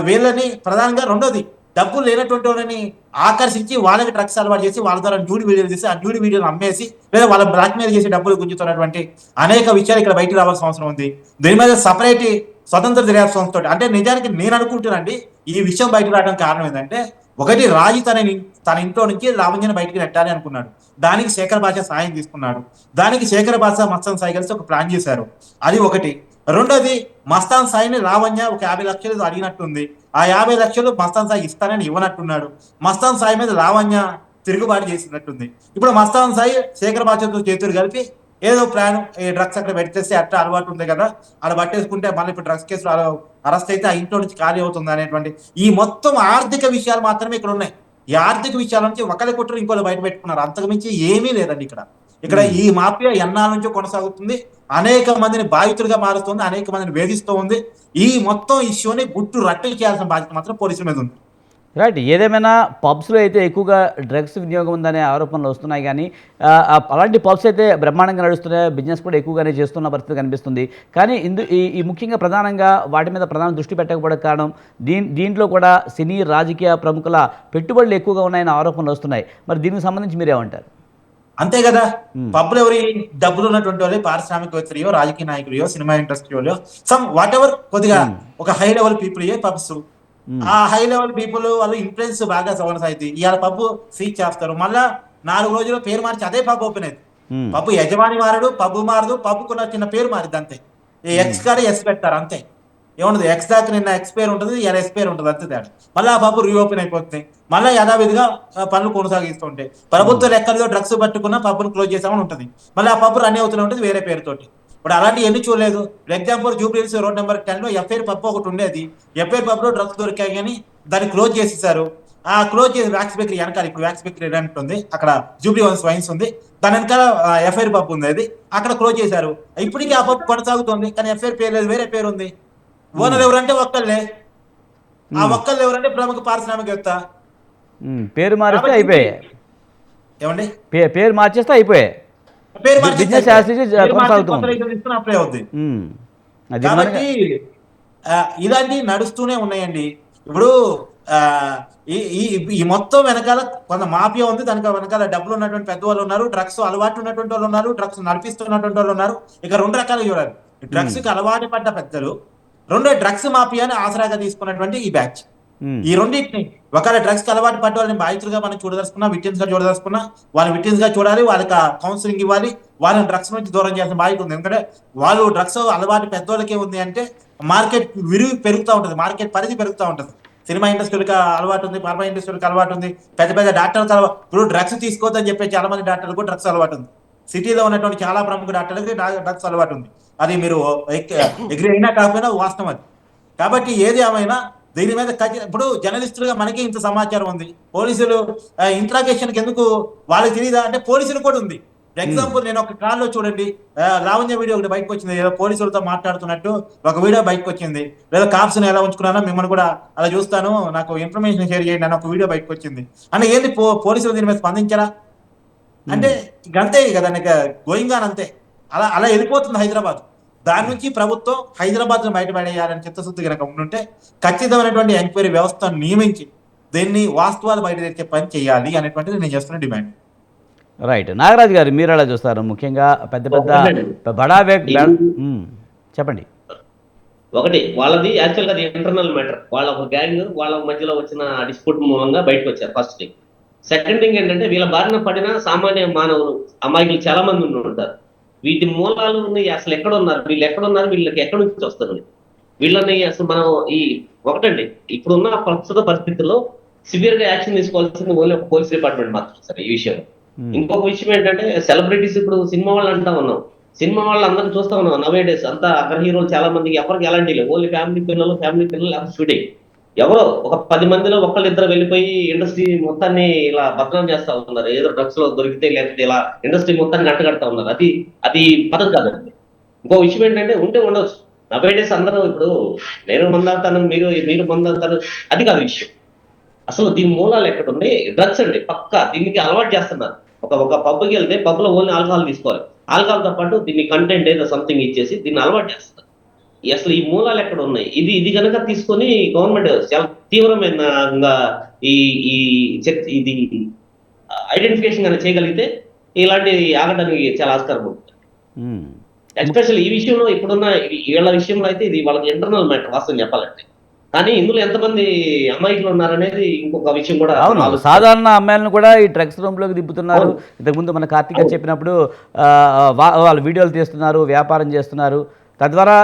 వీళ్ళని ప్రధానంగా, రెండోది డబ్బులు లేనటువంటి వాళ్ళని ఆకర్షించి వాళ్ళకి డ్రగ్స్ అలవాటు చేసి వాళ్ళ ద్వారా న్యూడ్ వీడియోలు చేసి ఆ న్యూడ్ వీడియోలు అమ్మేసి లేదా వాళ్ళ బ్లాక్మెయిల్ చేసి డబ్బులు గుంజుతున్నటువంటి అనేక విషయాలు ఇక్కడ బయటకు రావాల్సిన అవసరం ఉంది. దీని మీద సపరేట్ స్వతంత్ర దర్యాప్తు సంస్థ. అంటే నిజానికి నేను అనుకుంటున్నానండి ఈ విషయం బయటకు రావడం కారణం ఏంటంటే, ఒకటి రాజు తన ఇంట్లో నుంచి లావణ్యను బయటికి నెట్టాలి అనుకున్నాడు. దానికి శేఖర్ భాష సాయం తీసుకున్నాడు. దానికి శేఖర్ భాష మస్తాన్ సాయి కలిసి ఒక ప్లాన్ చేశారు. అది ఒకటి. రెండోది, మస్తాన్ సాయిని లావణ్య ఒక 50 లక్షలు అడిగినట్టుంది. ఆ 50 లక్షలు మస్తాన్ సాయి ఇస్తానని ఇవ్వనట్టున్నాడు. మస్తాన్ సాయి మీద లావణ్య తిరుగుబాటు చేసినట్టుంది. ఇప్పుడు మస్తాన్ సాయి శేఖర్ భాషతో చేతులు కలిపి ఏదో ప్లాన్, ఈ డ్రగ్స్ అక్కడ పెట్టేస్తే అట్లా అలవాటు ఉంది కదా, అలా పట్టేసుకుంటే మళ్ళీ ఇప్పుడు డ్రగ్స్ కేసులు అరెస్ట్ అయితే ఆ ఇంట్లో నుంచి ఖాళీ అవుతుంది అనేటువంటి ఈ మొత్తం ఆర్థిక విషయాలు మాత్రమే ఇక్కడ ఉన్నాయి. ఈ ఆర్థిక విషయాల నుంచి ఒకరి కుట్ర ఇంకోళ్ళు బయట పెట్టుకున్నారు. అంతకుమించి ఏమీ లేదండి ఇక్కడ. ఇక్కడ ఈ మాఫియా ఎన్నాళ్ళ నుంచో కొనసాగుతుంది, అనేక మందిని బాధితులుగా మారుస్తుంది, అనేక మందిని వేధిస్తూ ఉంది. ఈ మొత్తం ఇష్యూని గుట్టు రట్టు చేయాల్సిన బాధ్యత మాత్రం పోలీసుల మీద ఉంది. రైట్. ఏదేమైనా పబ్స్లో అయితే ఎక్కువగా డ్రగ్స్ వినియోగం ఉందనే ఆరోపణలు వస్తున్నాయి కానీ అలాంటి పబ్స్ అయితే బ్రహ్మాండంగా నడుస్తున్నాయి, బిజినెస్ కూడా ఎక్కువగానే చేస్తున్న పరిస్థితి కనిపిస్తుంది. కానీ ఈ ముఖ్యంగా ప్రధానంగా వాటి మీద ప్రధాన దృష్టి పెట్టకపోవడం కారణం దీంట్లో కూడా సినీ రాజకీయ ప్రముఖుల పెట్టుబడులు ఎక్కువగా ఉన్నాయన్న ఆరోపణలు వస్తున్నాయి. మరి దీనికి సంబంధించి మీరేమంటారు? అంతే కదా, పబ్బులు ఎవరి డబ్బులు ఉన్నటువంటి వాళ్ళు పారిశ్రామికవేత్తలు, రాజకీయ నాయకులు, సినిమా ఇండస్ట్రీలో సమ్ వాట్ ఎవర్ కొద్దిగా ఒక హై లెవెల్ పీపుల్ పబ్స్, ఆ హై లెవెల్ పీపుల్ వాళ్ళు ఇన్ఫ్లుయెన్స్ బాగా కొనసాగుతుంది. ఇవాళ పబ్బు సీజ్ చేస్తారు, మళ్ళా 4 రోజుల్లో పేరు మార్చి అదే పబ్ ఓపెన్ అయింది. పబ్బు యజమాని మారడు, పబ్బు మారదు, పబ్బుకున్న చిన్న పేరు మారిద్ది అంతే. ఎక్స్ కాడ ఎస్ పెడతారు అంతే, ఏముండదు. ఎక్స్ దాకా నిన్న ఎక్స్ పేరు ఉంటుంది, ఇలా ఎస్ పేరు ఉంటుంది అంతే తేడా. మళ్ళీ ఆ పబ్బు రీఓపెన్ అయిపోతుంది, మళ్ళీ యథావిధిగా పనులు కొనసాగిస్తుంటాయి. ప్రభుత్వ లెక్కలతో డ్రగ్స్ పట్టుకున్న పబ్బును క్లోజ్ చేసామని ఉంటుంది, మళ్ళీ ఆ పబ్బు రన్ అవుతూనే ఉంటుంది వేరే పేరుతోటి. ఇప్పుడు అలాంటివి ఎన్ని చూడలేదు. For example Jubilee Hills road number 10లో ఎఫ్ఐఆర్ పబ్ ఒకటి ఉండేది. ఎఫ్ఐఆర్ పబ్ లో డ్రగ్స్ దొరికాయి కానీ దాన్ని క్లోజ్ చేసేసారు. ఆ క్లోజ్ చేసి వ్యాక్స్ బేకరీ వెనకాల, ఇప్పుడు వ్యాక్స్ బేకరీ ఉంది అక్కడ, జూబ్లీ వైన్స్ ఉంది, దాని వెనకాల ఎఫ్ఐఆర్ పబ్ ఉంది, అది అక్కడ క్లోజ్ చేశారు. ఇప్పటికీ ఆ పబ్ కొనసాగుతుంది కానీ ఎఫ్ఐఆర్ పేరు లేదు, వేరే పేరు ఉంది. ఓనర్ ఎవరంటే ఒక్కళ్ళే, ఆ ఒక్కళ్ళు ఎవరంటే ప్రముఖ పారిశ్రామికవేత్త. పేరు మారిస్తే అయిపోయాయి, ఏమండి పేరు మార్చేస్తే అయిపోయాయి, పేరు బిజినెస్ అప్లై అవుద్ది. కాబట్టి ఇలాంటివి నడుస్తూనే ఉన్నాయండి. ఇప్పుడు ఈ మొత్తం వెనకాల కొంత మాఫియా ఉంది, దానికి వెనకాల డబ్బులు ఉన్నటువంటి పెద్దవాళ్ళు ఉన్నారు, డ్రగ్స్ అలవాటు ఉన్నటువంటి వాళ్ళు ఉన్నారు, డ్రగ్స్ నడిపిస్తున్నటువంటి వాళ్ళు ఉన్నారు. ఇక 2 రకాలు చూడాలి. డ్రగ్స్ కి అలవాటు పడ్డ పెద్దలు, 2 డ్రగ్స్ మాఫియాని ఆసరాగా తీసుకున్నటువంటి ఈ బ్యాచ్. ఈ రెండింటిని ఒకవేళ డ్రగ్స్ కి అలవాటు పడ్డ వాళ్ళని బాధితులుగా మనం చూడదలుచుకున్నా, విక్టిమ్స్ గా చూడదలుచుకున్నా, వాళ్ళని విక్టిమ్స్ గా చూడాలి, వాళ్ళకి కౌన్సిలింగ్ ఇవ్వాలి, వాళ్ళని డ్రగ్స్ నుంచి దూరం చేయాల్సిన బాధ్యత ఉంది. ఎందుకంటే వాళ్ళు డ్రగ్స్ అలవాటు పెద్దోళ్ళకే ఉంది అంటే మార్కెట్ విరిగి పెరుగుతూ ఉంటుంది, మార్కెట్ పరిధి పెరుగుతూ ఉంటుంది. సినిమా ఇండస్ట్రీకి అలవాటు ఉంది, ఫార్మా ఇండస్ట్రీకి అలవాటు ఉంది, పెద్ద పెద్ద డాక్టర్లకు అలవాటు. ఇప్పుడు డ్రగ్స్ తీసుకోవద్దని చెప్పే చాలా మంది డాక్టర్లకు డ్రగ్స్ అలవాటు ఉంది. సిటీలో ఉన్నటువంటి చాలా ప్రముఖ డాక్టర్లకి డ్రగ్స్ అలవాటు ఉంది. అది మీరు ఎగ్రీ అయినా కాకపోయినా వాస్తవం అది. కాబట్టి ఏది ఏమైనా దీని మీద ఇప్పుడు జర్నలిస్టులుగా మనకి ఇంత సమాచారం ఉంది, పోలీసులు ఇంట్రాగేషన్కి ఎందుకు వాళ్ళకి తెలియదా అంటే పోలీసులు కూడా ఉంది. ఎగ్జాంపుల్ నేను ఒక కాల్లో చూడండి, లావణ్య వీడియో ఒకటి బయటకు వచ్చింది, ఏదో పోలీసులతో మాట్లాడుతున్నట్టు ఒక వీడియో బయటకు వచ్చింది. లేదా కాప్స్ ఎలా ఉంచుకున్నానో మిమ్మల్ని కూడా అలా చూస్తాను, నాకు ఇన్ఫర్మేషన్ షేర్ చేయండి అని ఒక వీడియో బయటకు వచ్చింది. అంటే ఏంది పోలీసులు దీని మీద స్పందించారా అంటే అంతే కదా, గోయింగ్ ఆన్ అంతే. అలా వెళ్ళిపోతుంది హైదరాబాద్. దాని నుంచి ప్రభుత్వం హైదరాబాద్ బయటపడేయాలని చిత్తశుద్ధి కనుక ఉంటుంటే ఖచ్చితమైనటువంటి ఎంక్వైరీ వ్యవస్థను నియమించి దీన్ని వాస్తవాలు బయట తెచ్చే పని చేయాలి అనేటువంటిది నేను చేస్తున్న డిమాండ్. రైట్. నాగరాజు గారు మీరు ఎలా చూస్తారు? ముఖ్యంగా పెద్ద బడా చెప్పండి. ఒకటి వాళ్ళది యాక్చువల్గా అది ఇంటర్నల్ మ్యాటర్, వాళ్ళ ఒక గ్యాంగ్ వాళ్ళ మధ్యలో వచ్చిన డిస్ప్యూట్ మూలంగా బయటకు వచ్చారు ఫస్ట్ థింగ్. సెకండ్ థింగ్ ఏంటంటే వీళ్ళ బారిన పడిన సామాన్య మానవులు అమాయకులు చాలా మంది ఉంటారు. వీటి మూలాలు అసలు ఎక్కడున్నారు, వీళ్ళకి ఎక్కడి నుంచి వస్తారు వీళ్ళని అసలు మనం ఒకటండి ఇప్పుడున్న ప్రస్తుత పరిస్థితుల్లో సివియర్ గా యాక్షన్ తీసుకోవాల్సింది ఓన్లీ ఒక పోలీస్ డిపార్ట్మెంట్ మాత్రం సార్ ఈ విషయంలో. ఇంకొక విషయం ఏంటంటే సెలబ్రిటీస్, ఇప్పుడు సినిమా వాళ్ళు అంటా ఉన్నాం, సినిమా వాళ్ళు అందరం చూస్తా ఉన్నాం నవే డేస్ అంతా అగ్ర హీరోలు చాలా మందికి ఎవరికి ఎలాంటి లేవు, ఓన్లీ ఫ్యామిలీ పిల్లలు షూటింగ్. ఎవరో ఒక 10 మందిలో ఒకళ్ళిద్దరు వెళ్ళిపోయి ఇండస్ట్రీ మొత్తాన్ని ఇలా బదనాం చేస్తా ఉన్నారు, ఏదో డ్రగ్స్ లో దొరికితే లేకపోతే ఇలా ఇండస్ట్రీ మొత్తాన్ని కట్టగడతా ఉన్నారు. అది పదం కాదండి. ఇంకో విషయం ఏంటంటే ఉండొచ్చు నవే డేస్ అందరూ ఇప్పుడు నేను మందాడతాను, మీరు మందాడతారు, అది కాదు విషయం. అసలు దీని మూలాలు ఎక్కడ ఉన్నాయి? డ్రగ్స్ అండి పక్కా దీనికి అలవాటు చేస్తున్నారు. ఒక పబ్కి వెళ్తే పబ్లో ఓన్లీ ఆల్కహాల్ తీసుకోవాలి, ఆల్కహాల్తో పాటు దీన్ని కంటెంట్ ఏదో సంథింగ్ ఇచ్చేసి దీన్ని అలవాటు చేస్తున్నారు. అసలు ఈ మూలాలు ఎక్కడ ఉన్నాయి? ఇది కనుక తీసుకొని గవర్నమెంట్ చాలా తీవ్రమైన ఇది ఐడెంటిఫికేషన్ కనుక చేయగలిగితే ఇలాంటి ఆగడానికి చాలా ఆస్కారం ఉంటుంది. ఎస్పెషల్ ఈ విషయంలో ఇప్పుడున్న వీళ్ళ విషయంలో అయితే ఇది వాళ్ళకి ఇంటర్నల్ మ్యాటర్ వాస్తవం చెప్పాలంటే. కానీ ఇందులో ఎంతమంది అమ్మాయిలు ఉన్నారనేది ఇంకొక విషయం కూడా. అవును, సాధారణ అమ్మాయిలను కూడా ఈ డ్రగ్స్ రూమ్లోకి దింపుతున్నారు. ఇంతకుముందు మన కార్తీక చెప్పినప్పుడు వాళ్ళు వీడియోలు తీస్తున్నారు, వ్యాపారం చేస్తున్నారు. తద్వారా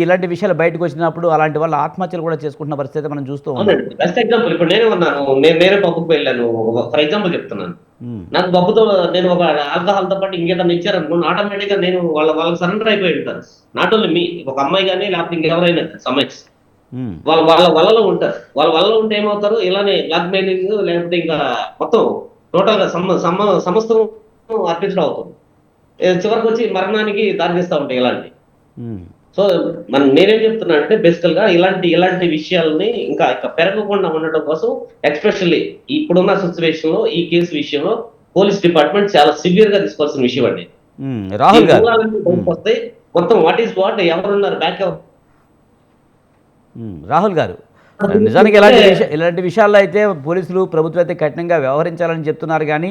ఇలాంటి విషయాలు బయటకు వచ్చినప్పుడు అలాంటి వాళ్ళు ఆత్మహత్యలు కూడా చేసుకుంటున్న పరిస్థితి మనం చూస్తూ ఉన్నాం. బెస్ట్ ఎగ్జాంపుల్ ఇప్పుడు నేనే ఉన్నాను, నేనే పబ్బుకి వెళ్ళాను, ఫర్ ఎగ్జాంపుల్ చెప్తున్నాను. నాకు పబ్బుతో నేను ఒక ఆల్కహాల్తో పాటు ఇంకేదన్నా ఇచ్చారనుకోండి, ఆటోమేటిక్ గా నేను వాళ్ళకి సరెండర్ అయిపోయి ఉంటాను. నాట్ ఓన్లీ మీ, ఒక అమ్మాయి కానీ లేకపోతే ఇంకెవరైనా సమస్య వాళ్ళ వలలో ఉంటారు. వాళ్ళ వలలో ఉంటే ఏమవుతారు, ఇలానే బ్లాక్ మెయిలింగ్ లేకపోతే ఇంకా మొత్తం టోటల్ గా సమస్తం అర్పించడం అవుతుంది. చివరికి వచ్చి మరణానికి దారితీస్తూ ఉంటాయి ఇలాంటి. ఉమ్, సో నేనేం చెప్తున్నా అంటే బేసికల్ గా ఇలాంటి విషయాలని ఇంకా పెరగకుండా ఉండటం కోసం ఎక్స్పెషల్లీ ఇప్పుడున్న సిచ్యువేషన్ లో ఈ కేసు విషయంలో పోలీస్ డిపార్ట్మెంట్ చాలా సివియర్ గా తీసుకోవాల్సిన విషయం అండి. రాహుల్ గారు, వస్తాయి మొత్తం వాట్ ఈస్ వాట్, ఎవరున్నారు బ్యాక్. రాహుల్ గారు, నిజానికి ఇలాంటి విషయాల్లో అయితే పోలీసులు ప్రభుత్వం అయితే కఠినంగా వ్యవహరించాలని చెప్తున్నారు. కానీ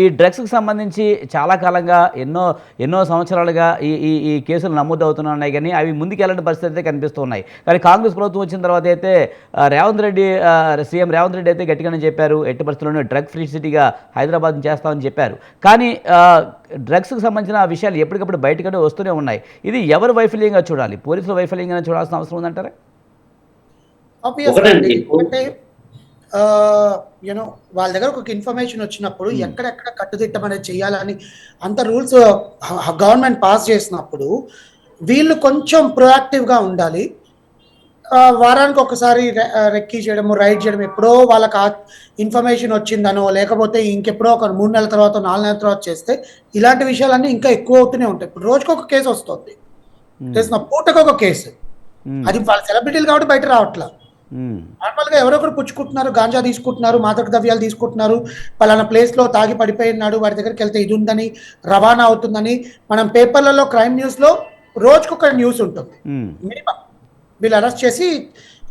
ఈ డ్రగ్స్కి సంబంధించి చాలా కాలంగా ఎన్నో సంవత్సరాలుగా ఈ కేసులు నమోదు అవుతున్నాయి. కానీ అవి ముందుకు వెళ్ళని పరిస్థితి అయితే కనిపిస్తున్నాయి. కానీ కాంగ్రెస్ ప్రభుత్వం వచ్చిన తర్వాత అయితే సీఎం రేవంత్ రెడ్డి అయితే గట్టిగానే చెప్పారు, ఎట్టి పరిస్థితుల్లోనే డ్రగ్ ఫ్రీ సిటీగా హైదరాబాద్ చేస్తామని చెప్పారు. కానీ డ్రగ్స్కి సంబంధించిన విషయాలు ఎప్పటికప్పుడు బయటకనే వస్తూనే ఉన్నాయి. ఇది ఎవరి వైఫల్యంగా చూడాలి? పోలీసుల వైఫల్యంగా చూడాల్సిన అవసరం ఉందంటారా? అంటే యూనో వాళ్ళ దగ్గర ఒక ఇన్ఫర్మేషన్ వచ్చినప్పుడు ఎక్కడెక్కడ కట్టుదిట్టం అనేది చేయాలని అంత రూల్స్ గవర్నమెంట్ పాస్ చేసినప్పుడు వీళ్ళు కొంచెం ప్రొయాక్టివ్గా ఉండాలి. వారానికి ఒకసారి రెక్కీ చేయడము, రైడ్ చేయడం, ఎప్పుడో వాళ్ళకి ఇన్ఫర్మేషన్ వచ్చిందనో లేకపోతే ఇంకెప్పుడో ఒక 3 నెలల తర్వాత 4 నెలల తర్వాత చేస్తే ఇలాంటి విషయాలన్నీ ఇంకా ఎక్కువ అవుతూనే ఉంటాయి. ఇప్పుడు రోజుకి ఒక కేసు వస్తుంది, తెలిసిన పూటకు ఒక కేసు. అది వాళ్ళ సెలబ్రిటీలు కాబట్టి బయట రావట్లా. నార్మల్ గా ఎవరో ఒకరు పుచ్చుకుంటున్నారు, గాంజా తీసుకుంటున్నారు, మాదక ద్రవ్యాలు తీసుకుంటున్నారు, పలానా ప్లేస్ లో తాగి పడిపోయినాడు, వాడి దగ్గరికి వెళ్తే ఇది ఉందని, రవాణా అవుతుందని. మనం పేపర్లలో క్రైమ్ న్యూస్ లో రోజుకొక న్యూస్ ఉంటుంది మినిమం, వీళ్ళు అరెస్ట్ చేసి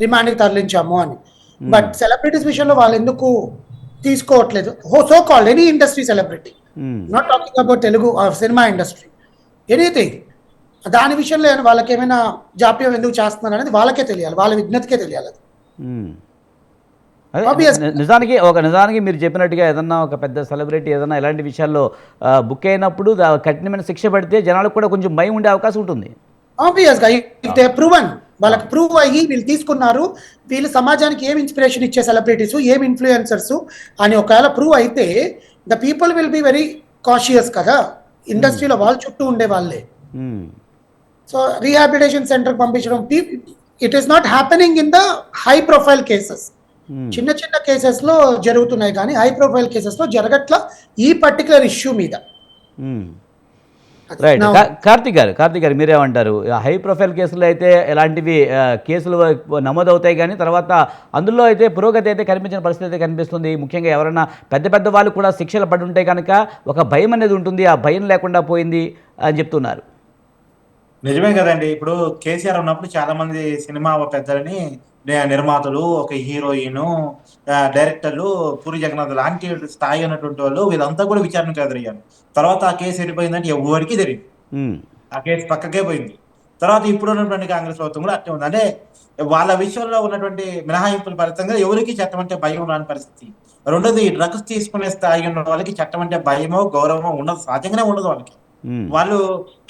రిమాండ్కి తరలించాము అని. బట్ సెలబ్రిటీస్ విషయంలో వాళ్ళు ఎందుకు తీసుకోవట్లేదు? So called any industry celebrity, not talking about Telugu cinema industry, anything. దాని విషయంలో వాళ్ళకి ఏమైనా జాప్యం ఎందుకు చేస్తున్నారు అనేది వాళ్ళకే తెలియాలి, వాళ్ళ విజ్ఞతకే తెలియాలి. నిజానికి మీరు చెప్పినట్టుగా ఏదన్నా ఒక పెద్ద సెలబ్రిటీ ఏదన్నా ఇలాంటి విషయాల్లో బుక్ అయినప్పుడు కఠినమైన శిక్ష పడితే జనాలకు కూడా కొంచెం భయం ఉండే అవకాశం ఉంటుంది. ఆబ్వియస్గా ఇఫ్ దే ప్రూవన్, వాళ్ళకి ప్రూవ్ అయ్యి వీళ్ళు తీసుకున్నారు, వీళ్ళు సమాజానికి ఏం ఇన్స్పిరేషన్ ఇచ్చే సెలబ్రిటీస్, ఏం ఇన్ఫ్లుయెన్సర్స్ అని ఒకవేళ ప్రూవ్ అయితే the people will be very cautious కదా. ఇండస్ట్రీలో వాళ్ళ చుట్టూ ఉండే వాళ్ళే. సో రీహాబిలిటేషన్ సెంటర్ పంపించడం, it is not happening in the high profile cases. చిన్న చిన్న కేసెస్ లో జరుగుతున్నాయి కానీ హై ప్రొఫైల్ కేసెస్ లో జరగట్లా ఈ పర్టికులర్ ఇష్యూ మీద. రైట్. కార్తీక్ గారు మీరేమంటారు? హై ప్రొఫైల్ కేసులు అయితే ఇలాంటివి కేసులు నమోదవుతాయి కానీ తర్వాత అందులో అయితే పురోగతి అయితే కనిపించిన పరిస్థితి అయితే కనిపిస్తుంది. ముఖ్యంగా ఎవరైనా పెద్ద వాళ్ళు కూడా శిక్షలు పడి ఉంటే కనుక ఒక భయం అనేది ఉంటుంది, ఆ భయం లేకుండా పోయింది అని చెప్తున్నారు. నిజమే కదండి. ఇప్పుడు కేసీఆర్ ఉన్నప్పుడు చాలా మంది సినిమా పెద్దలని, నిర్మాతలు, ఒక హీరోయిన్, డైరెక్టర్లు, పూరి జగన్నాథ్ లాంటి స్థాయి ఉన్నటువంటి వాళ్ళు వీళ్ళంతా కూడా విచారణకు ఎదురయ్యారు. తర్వాత ఆ కేసు వెళ్ళిపోయిందంటే ఎవరికి తెలియదు, ఆ కేసు పక్కకే పోయింది. తర్వాత ఇప్పుడు ఉన్నటువంటి కాంగ్రెస్ ప్రభుత్వం కూడా అట్టే ఉంది. అంటే వాళ్ళ విషయంలో ఉన్నటువంటి మినహాయింపుల ఫలితంగా ఎవరికి చట్టం అంటే భయం రాని పరిస్థితి. రెండోది, డ్రగ్స్ తీసుకునే స్థాయి ఉన్న వాళ్ళకి చట్టం అంటే భయమో గౌరవమో ఉండదు, సహజంగానే ఉండదు. వాళ్ళకి వాళ్ళు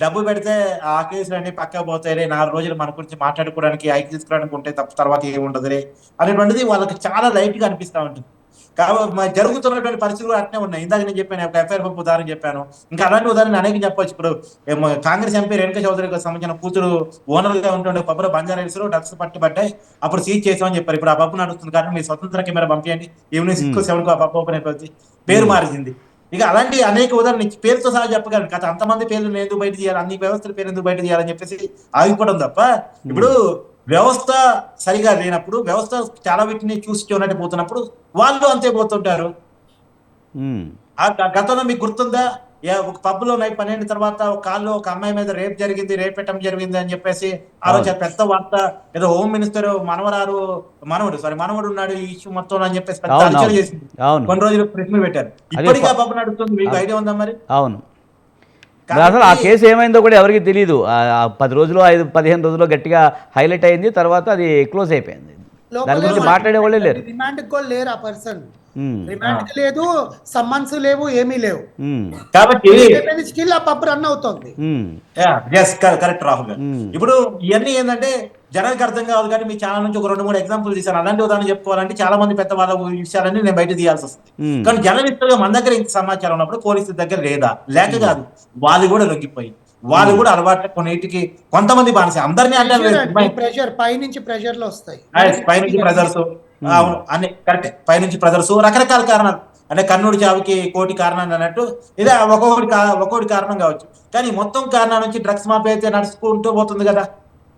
డబ్బు పెడితే ఆ కేసులన్నీ పక్క పోతాయి, 4 రోజులు మన గురించి మాట్లాడుకోవడానికి, ఐకి తీసుకోవడానికి ఉంటే తప్ప తర్వాత ఏముండదులే అనేటువంటిది వాళ్ళకి చాలా లైట్ గా అనిపిస్తూ ఉంటుంది. కాబట్టి జరుగుతున్నటువంటి పరిస్థితులు కూడా అట్నే ఉన్నాయి. ఇందాక నేను చెప్పాను, ఒక ఎఫ్ఐఆర్ పప్పు ఉదాహరణ చెప్పాను, ఇంకా అలాంటి ఉదాహరణ అనేక చెప్పొచ్చు. ఇప్పుడు కాంగ్రెస్ ఎంపీ రేణుకా చౌదరికి సంబంధించిన కూతురు ఓనర్ గా ఉంటుండే పబ్బులో బంజారాహిల్స్ లో డ్రగ్స్ పట్టుబడ్డాయి, అప్పుడు సీజ్ చేసామని చెప్పారు. ఇప్పుడు ఆ పప్పు నడుస్తుంది కానీ మీ స్వతంత్ర కెమెరా పంపించండి, ఈవినింగ్ 6-7 ఆ పప్పు ఓపెన్ అయిపోతుంది, పేరు మారింది. ఇక అలాంటి అనేక ఉదాహరణ పేరుతో సహా చెప్పగలను. గత అంతమంది పేర్లు ఎందుకు బయట చేయాలి, అన్ని వ్యవస్థల పేరు ఎందుకు బయట చేయాలని చెప్పేసి ఆగిపోవడం తప్ప, ఇప్పుడు వ్యవస్థ సరిగా లేనప్పుడు, వ్యవస్థ చాలా వీటిని చూసి ఉన్నట్టు పోతున్నప్పుడు వాళ్ళు అంతే పోతుంటారు. గతంలో మీకు గుర్తుందా, ఒక పబ్లో నైట్ 12 తర్వాత ఒక కాల్లో ఒక అమ్మాయి మీద రేప్ పెట్టడం జరిగింది అని చెప్పేసి ఆ రోజు పెద్ద వార్త, ఏదో హోమ్ మినిస్టర్ మనవడు ఉన్నాడు ఈ ఇష్యూ మొత్తం అని చెప్పేసి పెద్ద అర్చన చేసింది. కొన్ని రోజులు ప్రశ్నలు పెట్టారు. ఇప్పటికీ ఆ పబ్బు నడుస్తుంది, మీకు ఐడియా ఉందా మరి? అవును, అసలు ఆ కేసు ఏమైందో కూడా ఎవరికి తెలియదు. 10 రోజులు 15 రోజులు గట్టిగా హైలైట్ అయింది, తర్వాత అది క్లోజ్ అయిపోయింది. దాని గురించి మాట్లాడే వాళ్ళే లేరు. రిమాండ్ కూడా లేరు, ఆ పర్సన్ రిమాండ్ లేదు, సమ్మన్స్ లేవు, ఏమీ లేవు. కాబట్టి స్టిల్ ఆ పబ్ రన్ అవుతుంది. కరెక్ట్ రాహుల్ గారు. ఇప్పుడు ఇవన్నీ ఏంటంటే జనానికి అర్థం కావాలి. కానీ మీ ఛానల్ నుంచి ఒక 2-3 ఎగ్జాంపుల్ తీసాను. అలాంటి ఉదాహరణ చెప్పుకోవాలంటే చాలా మంది పెద్ద వాళ్ళ విషయాలన్నీ నేను బయట తీయాల్సి వస్తుంది. కానీ జర్నలిస్టులుగా మన దగ్గర ఇంత సమాచారం ఉన్నప్పుడు పోలీసుల దగ్గర లేక కాదు, వాళ్ళు కూడా లొంగిపోయి, వాళ్ళు కూడా అలవాటు కొన్నిటికి కొంతమంది బానిస, అందరినీ అంటే ప్రెషర్ పైనుంచి ప్రెషర్లు వస్తాయి, పైనుంచి ప్రెజర్స్, అన్ని కరెక్ట్, పైనుంచి ప్రెజర్స్, రకరకాల కారణాలు. అంటే కర్ణుడి చావుకి కోటి కారణాలు అన్నట్టు ఇదే ఒక్కొక్కటి కారణం కావచ్చు. కానీ మొత్తం కారణం నుంచి డ్రగ్స్ మాఫియా అయితే నడుచుకుంటూ పోతుంది కదా,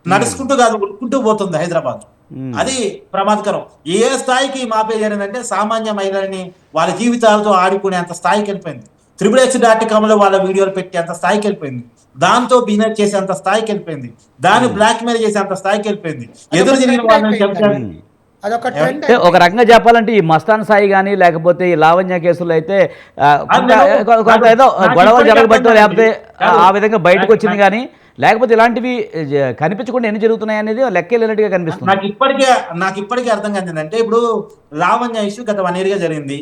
నడుచుకుంటూ కాదు ఉడుకుంటూ పోతుంది హైదరాబాద్. అది ప్రమాదకరం. ఏ స్థాయికి మాఫియా జరిగిందంటే సామాన్య మహిళల్ని వాళ్ళ జీవితాలతో ఆడుకునేంత స్థాయికి వెళ్ళిపోయింది. XXX.com లో వాళ్ళ వీడియోలు పెట్టేంత స్థాయికి వెళ్ళిపోయింది. దాంతో బిజినెస్ చేసేంత స్థాయికి వెళ్ళిపోయింది. దాన్ని బ్లాక్ మెయిల్ చేసేంత స్థాయికి వెళ్ళిపోయింది. ఎదురు తిరిగిన వాళ్ళని చెప్తాను. అదొక ట్రెండ్. అంటే ఒక రకంగా చెప్పాలంటే ఈ మస్తాన్ సాయి కానీ లేకపోతే ఈ లావణ్య కేసులో అయితే కొంత ఏదో గొడవ జరగబట్టో లేకపోతే ఆ విధంగా బయటకు వచ్చింది, కానీ లేకపోతే ఇలాంటివి కనిపించకుండా ఎన్ని జరుగుతున్నాయి అనేది లెక్క లేనట్టుగా కనిపిస్తుంది. నాకు ఇప్పటికీ అర్థం కాదు అంటే ఇప్పుడు లావణ్య ఇష్యూ గత 1 year గా జరిగింది.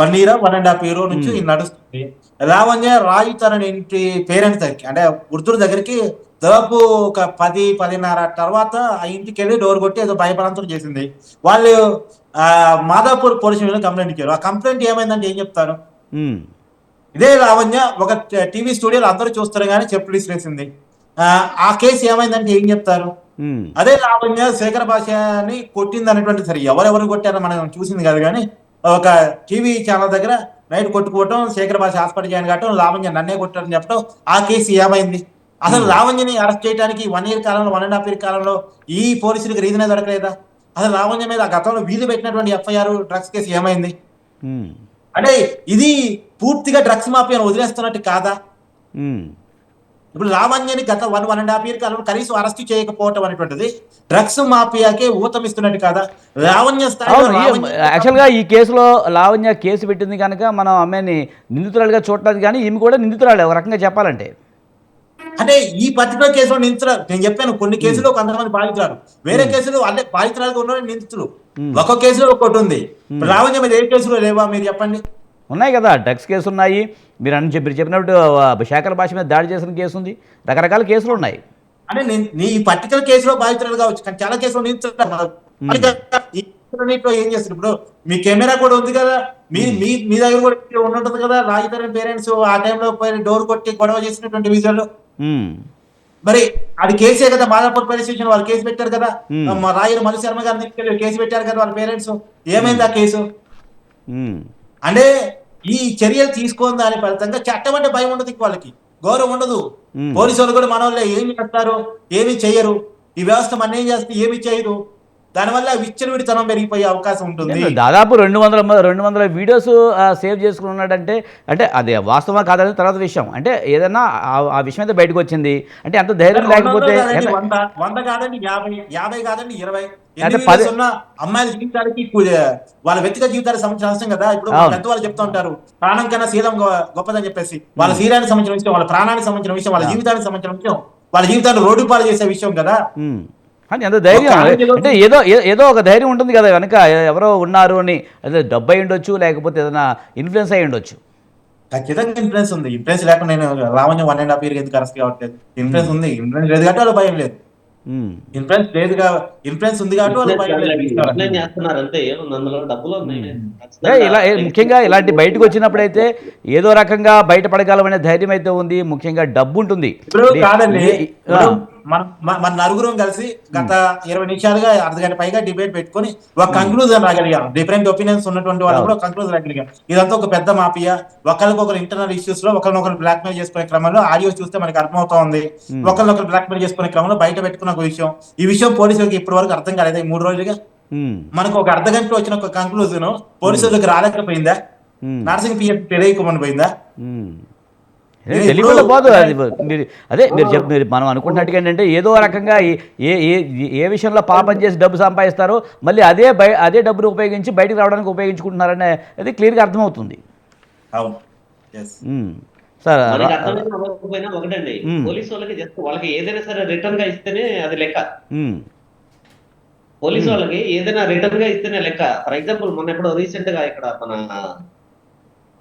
1 year 1.5 year నుంచి నడుస్తుంది. లావణ్య రాజు తరుణ్ ఇంటి పేరెంట్స్ దగ్గరికి అంటే వృద్ధుల దగ్గరికి దాదాపు ఒక 10-10:30 తర్వాత ఆ ఇంటికి వెళ్ళి డోర్ కొట్టి ఏదో భయపడంతో చేసింది. వాళ్ళు మాదాపూర్ పోలీస్ స్టేషన్లో కంప్లైంట్ ఇచ్చారు. ఆ కంప్లైంట్ ఏమైందంటే ఏం చెప్తారు, ఇదే లావణ్య ఒక టీవీ స్టూడియోలో అందరూ చూస్తారు కానీ చెప్పులు ఇసిరేసింది. ఆ కేసు ఏమైందంటే ఏం చెప్తారు, అదే లావణ్య శేఖర్ భాషని కొట్టింది అనేటువంటి, సరే ఎవరెవరు కొట్టారో మనం చూసింది కాదు కానీ ఒక టీవీ ఛానల్ దగ్గర నైట్ కొట్టుకోవటం, శేఖర్ భాష హాస్పిటల్ జాయిన్ కావటం, లావణ్య నన్నే కొట్టారని చెప్పడం, ఆ కేసు ఏమైంది? అసలు లావణ్యని అరెస్ట్ చేయడానికి 1 year కాలంలో 1.5 year కాలంలో ఈ పోలీసులకు రీజనే దొరకలేదా? అసలు లావణ్య మీద గతంలో వీళ్ళు పెట్టినటువంటి FIR డ్రగ్స్ కేసు ఏమైంది? అంటే ఇది పూర్తిగా డ్రగ్స్ మాఫియాను వదిలేస్తున్నట్టు కాదా? ఇప్పుడు లావణ్యని గత 1.5 year కాలంలో కనీసం అరెస్ట్ చేయకపోవటం అనేటువంటిది డ్రగ్స్ మాఫియాకే ఊతమిస్తున్నట్టు కాదా? లావణ్య యాక్చువల్గా ఈ కేసులో లావణ్య కేసు పెట్టింది కనుక మనం అమ్మాయిని నిందితురాలుగా చూడటానికి, కానీ ఈమె కూడా నిందితురాలే ఒక రకంగా చెప్పాలంటే. అంటే ఈ పర్టికులర్ కేసులో నిందితురాలు, నేను చెప్పాను కొన్ని కేసులో కొంతమంది బాధితురాలు, వేరే కేసులు అంటే బాధితురాలుగా ఉన్న నిందితులు. ఒక్కొక్క కేసులో ఒక్కొక్కటి ఉంది. లావణ్య మీద ఏ కేసులో లేవా మీరు చెప్పండి? ఉన్నాయి కదా, డ్రగ్స్ కేసు ఉన్నాయి, మీరు చెప్పినట్టు శేఖర్ భాష మీద దాడి చేసిన కేసు ఉంది, రకరకాల కేసులు ఉన్నాయి. అంటే నీ పర్టికులర్ కేసులో బాధితురాలు కావచ్చు, కానీ చాలా కేసులో నిందితులు ఏం చేస్తారు? ఇప్పుడు మీ కెమెరా కూడా ఉంది కదా, మీ దగ్గర కూడా ఉంటుంటుంది కదా, రాజధాని పేరెంట్స్ ఆ టైంలో పోయి డోర్ కొట్టి గొడవ చేసినటువంటి విజయాలు. మరి అది కేసే కదా, మాదాపూర్ పోలీస్ స్టేషన్ వాళ్ళు కేసు పెట్టారు కదా, రాయల మధు శర్మ గారిని కేసు పెట్టారు కదా వాళ్ళ పేరెంట్స్. ఏమైంది ఆ కేసు? అంటే ఈ చర్యలు తీసుకొని దాని ఫలితంగా చట్టం అంటే భయం ఉండదు, వాళ్ళకి గౌరవం ఉండదు. పోలీసు వాళ్ళు కూడా మన వాళ్ళే ఏమి చేస్తారు, ఏమి చెయ్యరు, ఈ వ్యవస్థ మన ఏం చేస్తే ఏమి చేయరు. దానివల్ల విచ్చలవిడితనం పెరిగిపోయే అవకాశం ఉంటుంది. దాదాపు 200 వీడియోస్ సేవ్ చేసుకుని ఉన్నాడంటే అంటే అది వాస్తవా కాదని తర్వాత విషయం. అంటే ఏదైనా ఆ విషయం అయితే బయటకు వచ్చింది అంటే అంత ధైర్యం లేకపోతే 100 కాదండి, 50 కాదండి, 20 ఉన్న అమ్మాయిల జీవితాలకి వాళ్ళ వ్యక్తిగత జీవితాలకు సంబంధించిన అంశం కదా. ఇప్పుడు పెద్దవాళ్ళు చెప్తూ ఉంటారు ప్రాణం కన్నా శీలం గొప్పదని చెప్పేసి. వాళ్ళ శరీరానికి సంబంధించిన విషయం, వాళ్ళ ప్రాణానికి సంబంధించిన విషయం, వాళ్ళ జీవితానికి సంబంధించిన విషయం, వాళ్ళ జీవితాన్ని రోడ్డు పాలు చేసే విషయం కదా. అని ఎంత ధైర్యం అంటే ఏదో ఒక ధైర్యం ఉంటుంది కదా వెనక, ఎవరో ఉన్నారు అని. అదే డబ్బు అయి ఉండొచ్చు, లేకపోతే ఏదైనా ఇన్ఫ్లుయెన్స్ అయి ఉండొచ్చు. ఖచ్చితంగా ఇన్ఫ్లుయెన్స్ ఉంది. ఇన్ఫ్లుయెన్స్ లేకుండా నేను లావణ్య 1.5 year ఎందుకు అరెస్ట్ కావట్లేదు? ఇన్ఫ్లుయెన్స్ ఉంది. ఇన్ఫ్లుయెన్స్ లేదు కాబట్టి వాళ్ళు భయం లేదు. ఇన్ఫ్లుయెన్స్ లేదుగా, ఇన్ఫ్లుయెన్స్ ఉంది కాబట్టి వాళ్ళు భయం లేదు. ఇలా ముఖ్యంగా ఇలాంటి బయటకు వచ్చినప్పుడైతే ఏదో రకంగా బయటపడగలమనే ధైర్యం అయితే ఉంది. ముఖ్యంగా డబ్బు ఉంటుంది. ఇప్పుడు కాదండి, మన నలుగురం కలిసి గత 20 నిమిషాలుగా అర్ధగంట పైగా డిబేట్ పెట్టుకొని ఒక కంక్లూజన్ రాగలిగాం. డిఫరెంట్ ఒపీనియన్స్ ఉన్నటువంటి వాళ్ళు కూడా కంక్లూజన్ రాగలిగాం. ఇదంతా ఒక పెద్ద మాఫియా, ఒకరికొకరు ఇంటర్నల్ ఇష్యూస్ లో ఒకరినొకరు బ్లాక్ మెయిల్ చేసుకునే క్రమంలో ఆడియోస్ చూస్తే మనకి అర్థమవుతా ఉంది. ఒకరినొకరు బ్లాక్ మెయిల్ చేసుకునే క్రమంలో బయట పెట్టుకున్న ఒక విషయం. ఈ విషయం పోలీసులకి ఇప్పటి వరకు అర్థం కాలేదు. 3 రోజులుగా మనకు ఒక అర్ధగంటలో వచ్చిన ఒక కంక్లూజన్ పోలీసులకు రాలేకపోయిందా? నర్సింగ్ పిఎస్ తెలియకుండా పోయిందా? తెలియకపోదు. అదే మీరు మనం అనుకుంటున్నట్టుగా ఏంటంటే ఏదో రకంగా ఏ విషయంలో పాపం చేసి డబ్బు సంపాదిస్తారో మళ్ళీ అదే డబ్బును ఉపయోగించి బయటకు రావడానికి ఉపయోగించుకుంటున్నారనే అది క్లియర్గా అర్థమవుతుంది. సార్ ఒకటండి, పోలీసు వాళ్ళకి జస్ట్ వాళ్ళకి ఏదైనా సరే రిటర్న్ గా ఇస్తేనే అది లెక్క. పోలీసు వాళ్ళకి ఏదైనా రిటర్న్ గా ఇస్తేనే లెక్క. ఫర్ ఎగ్జాంపుల్ మొన్న ఎప్పుడో రీసెంట్ గా ఇక్కడ మన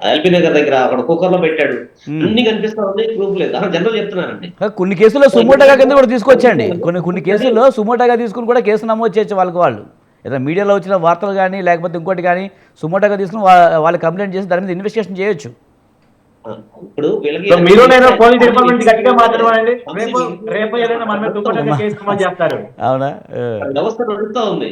ఎల్బీ నగర్ దగ్గర అక్కడ కుక్కర్ లో పెట్టాడు, అన్ని కనిపిస్తా ఉంది, ప్రూఫ్ లేదు. అసలు జనరల్ చెప్తున్నారండి. కొన్ని కేసుల్లో సుమోటోగా కింద కూడా తీసుకొచ్చండి. కొన్ని కేసుల్లో సుమోటోగా తీసుకుని కూడా కేసు నమోదు చేయొచ్చు. వాళ్ళు ఏదైనా మీడియాలో వచ్చిన వార్తలు కానీ లేకపోతే ఇంకోటి కానీ సుమోటోగా తీసుకుని వాళ్ళు కంప్లైంట్ చేసి దాని మీద ఇన్వెస్టిగేషన్ చేయొచ్చు. ఇప్పుడు మీరు పోలీస్ డిపార్ట్మెంట్ గట్టిగా మాట్లాడమండి, రేపు ఏదైనా మన మీద కేసు నమోదు చేస్తారు. అవునా? వ్యవస్థ నడుస్తూ ఉంది.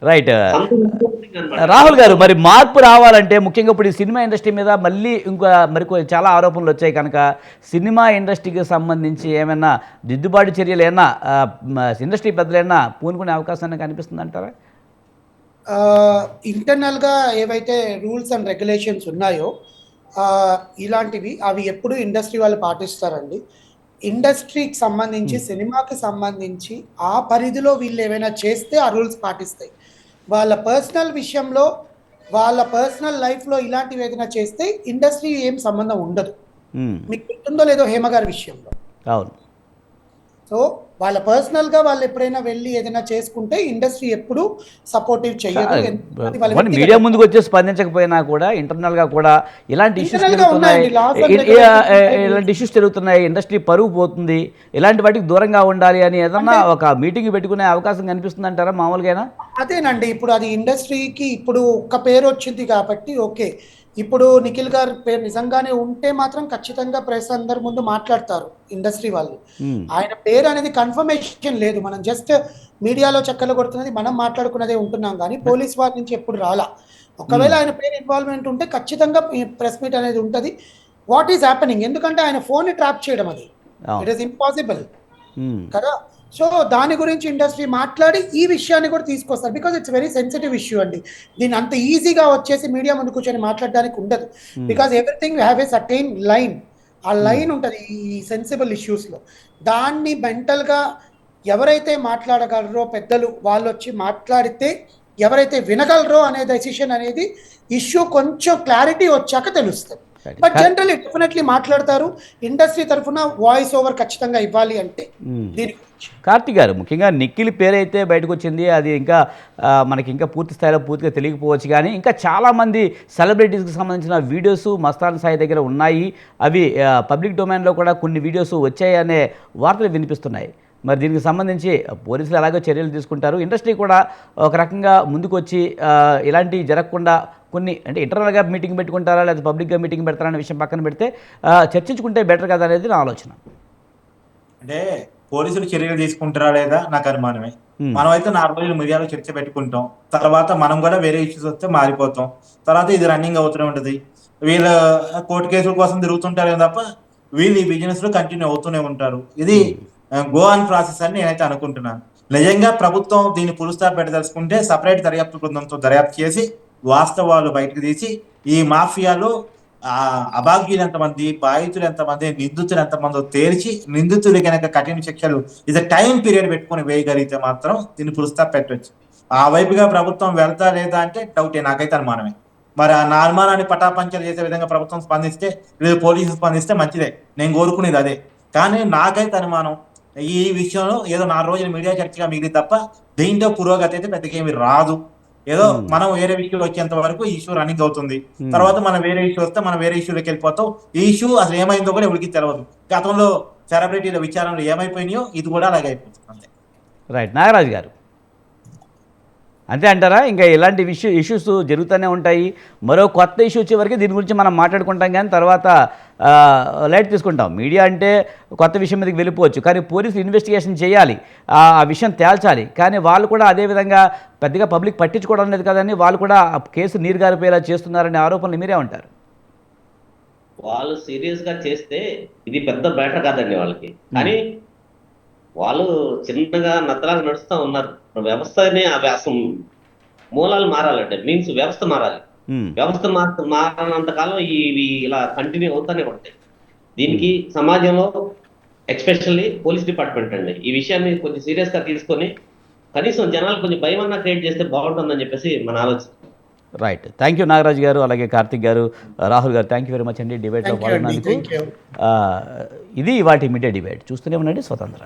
రైట్. సంథింగ్ అన్నమాట. రాహుల్ గారు, మరి మార్పు రావాలంటే ముఖ్యంగా ఇప్పుడు ఈ సినిమా ఇండస్ట్రీ మీద మళ్ళీ ఇంకా చాలా ఆరోపణలు వచ్చాయి కనుక సినిమా ఇండస్ట్రీకి సంబంధించి ఏమైనా దిద్దుబాటు చర్యలు ఏమైనా ఇండస్ట్రీ పెద్దలు ఏమైనా పూనుకునే అవకాశం కనిపిస్తుంది అంటారా? ఇంటర్నల్గా ఏవైతే రూల్స్ అండ్ రెగ్యులేషన్స్ ఉన్నాయో ఇలాంటివి అవి ఎప్పుడు ఇండస్ట్రీ వాళ్ళు పాటిస్తారండి. ఇండస్ట్రీకి సంబంధించి సినిమాకి సంబంధించి ఆ పరిధిలో వీళ్ళు ఏమైనా చేస్తే ఆ రూల్స్ పాటిస్తాయి. వాళ్ళ పర్సనల్ విషయంలో వాళ్ళ పర్సనల్ లైఫ్లో ఇలాంటివి ఏదైనా చేస్తే ఇండస్ట్రీ ఏం సంబంధం ఉండదు. మీకు గుర్తుందో లేదో హేమ గారి విషయంలో. అవును. సో వాళ్ళ పర్సనల్గా వాళ్ళు ఎప్పుడైనా వెళ్ళి ఏదైనా చేసుకుంటే ఇండస్ట్రీ ఎప్పుడు సపోర్టివ్ చేయదు. మీడియా ముందుకు వచ్చి స్పందించకపోయినా కూడా ఇంటర్నల్గా కూడా ఇలాంటి ఇష్యూస్ Internal గా జరుగుతున్నాయి, ఉన్నాయండి, laws and regulations ఇలాంటి ఇష్యూస్ జరుగుతున్నాయి, ఇండస్ట్రీ పరువు పోతుంది, ఇలాంటి వాటికి దూరంగా ఉండాలి అని ఏదన్నా ఒక మీటింగ్ పెట్టుకునే అవకాశం కనిపిస్తుంది అంటారా మామూలుగా? అదేనండి, ఇప్పుడు అది ఇండస్ట్రీకి ఇప్పుడు ఒక్క పేరు వచ్చింది కాబట్టి ఓకే. ఇప్పుడు నిఖిల్ గారి పేరు నిజంగానే ఉంటే మాత్రం ఖచ్చితంగా ప్రెస్ అందరి ముందు మాట్లాడతారు ఇండస్ట్రీ వాళ్ళు. ఆయన పేరు అనేది కన్ఫర్మేషన్ లేదు, మనం జస్ట్ మీడియాలో చక్కలు కొడుతున్నది మనం మాట్లాడుకున్నదే ఉంటున్నాం కానీ పోలీస్ వారి నుంచి ఎప్పుడు రాలా. ఒకవేళ ఆయన పేరు ఇన్వాల్వ్మెంట్ ఉంటే ఖచ్చితంగా ప్రెస్ మీట్ అనేది ఉంటుంది. వాట్ ఈస్ హ్యాపెనింగ్, ఎందుకంటే ఆయన ఫోన్ని ట్రాప్ చేయడం అది ఇట్ ఈస్ ఇంపాసిబుల్ కదా. సో దాని గురించి ఇండస్ట్రీ మాట్లాడి ఈ విషయాన్ని కూడా తీసుకొస్తారు. Because it's very sensitive issue అండి. దీన్ని అంత ఈజీగా వచ్చేసి మీడియా ముందు కూర్చొని మాట్లాడడానికి ఉండదు. Because everything have a certain line. ఆ లైన్ ఉంటుంది ఈ సెన్సిబుల్ ఇష్యూస్లో. దాన్ని మెంటల్గా ఎవరైతే మాట్లాడగలరో పెద్దలు వాళ్ళు వచ్చి మాట్లాడితే, ఎవరైతే వినగలరో అనే డెసిషన్ అనేది ఇష్యూ కొంచెం క్లారిటీ వచ్చాక తెలుస్తుంది. బట్ జనరల్లీ డెఫినెట్లీ మాట్లాడతారు. ఇండస్ట్రీ తరఫున వాయిస్ ఓవర్ ఖచ్చితంగా ఇవ్వాలి అంటే దీని గురించి. కార్తిక్ గారు, ముఖ్యంగా నిఖిల్ పేరైతే బయటకు వచ్చింది, అది ఇంకా మనకి ఇంకా పూర్తి స్థాయిలో పూర్తిగా తెలియకపోవచ్చు కానీ ఇంకా చాలామంది సెలబ్రిటీస్కి సంబంధించిన వీడియోస్ మస్తాన్ సాయి దగ్గర ఉన్నాయి. అవి పబ్లిక్ డొమైన్లో కూడా కొన్ని వీడియోస్ వచ్చాయి అనే వార్తలు వినిపిస్తున్నాయి. మరి దీనికి సంబంధించి పోలీసులు ఎలాగో చర్యలు తీసుకుంటారు, ఇండస్ట్రీ కూడా ఒక రకంగా ముందుకు వచ్చి ఇలాంటివి జరగకుండా కొన్ని అంటే ఇంటర్నల్గా మీటింగ్ పెట్టుకుంటారా లేదా పబ్లిక్గా మీటింగ్ పెడతారా అనే విషయం పక్కన పెడితే చర్చించుకుంటే బెటర్ కదా అనేది నా ఆలోచన. అంటే పోలీసులు చర్యలు తీసుకుంటారా లేదా నాకు అనుమానమే. మనం అయితే 4 రోజులు మీడియాలో చర్చ పెట్టుకుంటాం, తర్వాత మనం కూడా వేరే ఇష్యూస్ వస్తే మారిపోతాం, తర్వాత ఇది రన్నింగ్ అవుతూనే ఉంటుంది. వీళ్ళ కోర్టు కేసుల కోసం తిరుగుతుంటారే తప్ప వీళ్ళు ఈ బిజినెస్ లో కంటిన్యూ అవుతూనే ఉంటారు. ఇది గో ఆన్ ప్రాసెస్ అని నేనైతే అనుకుంటున్నాను. నిజంగా ప్రభుత్వం దీన్ని పులుస్తా పెట్టదలుచుకుంటే సపరేట్ దర్యాప్తు బృందంతో దర్యాప్తు చేసి వాస్తవాలు బయటకు తీసి ఈ మాఫియాలో అభాగ్యులు ఎంతమంది, బాధితులు ఎంతమంది, నిందితులు ఎంతమందో తేల్చి నిందితులు కనుక కఠిన శిక్షలు ఇది టైం పీరియడ్ పెట్టుకుని వేయగలిగితే మాత్రం దీన్ని పులుస్తా పెట్టవచ్చు. ఆ వైపుగా ప్రభుత్వం వెళ్తా లేదా అంటే డౌటే, నాకైతే అనుమానమే. మరి నా అనుమానాన్ని పటాపంచలు చేసే విధంగా ప్రభుత్వం స్పందిస్తే లేదా పోలీసులు స్పందిస్తే మంచిదే, నేను కోరుకునేది అదే. కానీ నాకైతే అనుమానం ఈ విషయంలో ఏదో 4 రోజులు మీడియా చర్చగా మిగిలి తప్ప దీంట్లో పురోగతి అయితే పెద్దకేమి రాదు. ఏదో మనం వేరే విషయంలో వచ్చేంత వరకు ఈ ఇష్యూ రన్నింగ్ అవుతుంది, తర్వాత మనం వేరే ఇష్యూ వస్తే మనం వేరే ఇష్యూలోకి వెళ్ళిపోతాం. ఈ ఇష్యూ అసలు ఏమైందో కూడా ఎవరికి తెలియదు. గతంలో సెలబ్రిటీల విచారణలు ఏమైపోయినాయో ఇది కూడా అలాగే అయిపోతుంది అంతే. రైట్. నాగరాజు గారు అంతే అంటారా? ఇంకా ఇలాంటి ఇష్యూస్ జరుగుతూనే ఉంటాయి, మరో కొత్త ఇష్యూ వచ్చే వరకు దీని గురించి మనం మాట్లాడుకుంటాం కానీ తర్వాత లైట్ తీసుకుంటాం. మీడియా అంటే కొత్త విషయం మీదకి వెళ్ళిపోవచ్చు కానీ పోలీసులు ఇన్వెస్టిగేషన్ చేయాలి, ఆ విషయం తేల్చాలి. కానీ వాళ్ళు కూడా అదేవిధంగా పెద్దగా పబ్లిక్ పట్టించుకోవడం లేదు కదండి, వాళ్ళు కూడా కేసు నీరు గారిపోయేలా చేస్తున్నారనే ఆరోపణలు మీరే ఉంటారు. వాళ్ళు సీరియస్ గా చేస్తే ఇది పెద్ద బ్యాటర్ కాదండి వాళ్ళకి. కానీ వాళ్ళు చిన్నగా నత్తలాగా నడుస్తూ ఉన్నారు. వ్యవస్థని అసలు మూలాలు మారాలంటే మీన్స్ వ్యవస్థ మారాలి. వ్యవస్థ మారినంత కాలం ఇవి ఇలా కంటిన్యూ అవుతూనే ఉంటాయి. దీనికి సమాజంలో ఎస్పెషల్లీ పోలీస్ డిపార్ట్మెంట్ అండి ఈ విషయాన్ని కొంచెం సీరియస్ గా తీసుకొని కనీసం జనాలు కొంచెం భయం అన్నా క్రియేట్ చేస్తే బాగుంటుందని చెప్పేసి మన ఆలోచన. రైట్. థ్యాంక్ యూ నాగరాజు గారు, అలాగే కార్తిక్ గారు, రాహుల్ గారు, థ్యాంక్ యూ వెరీ మచ్ అండి డిబేట్లో పాల్గొన్నందుకు. ఇది వాటి మీడియా డిబేట్. చూస్తూనే ఉండండి స్వతంత్ర.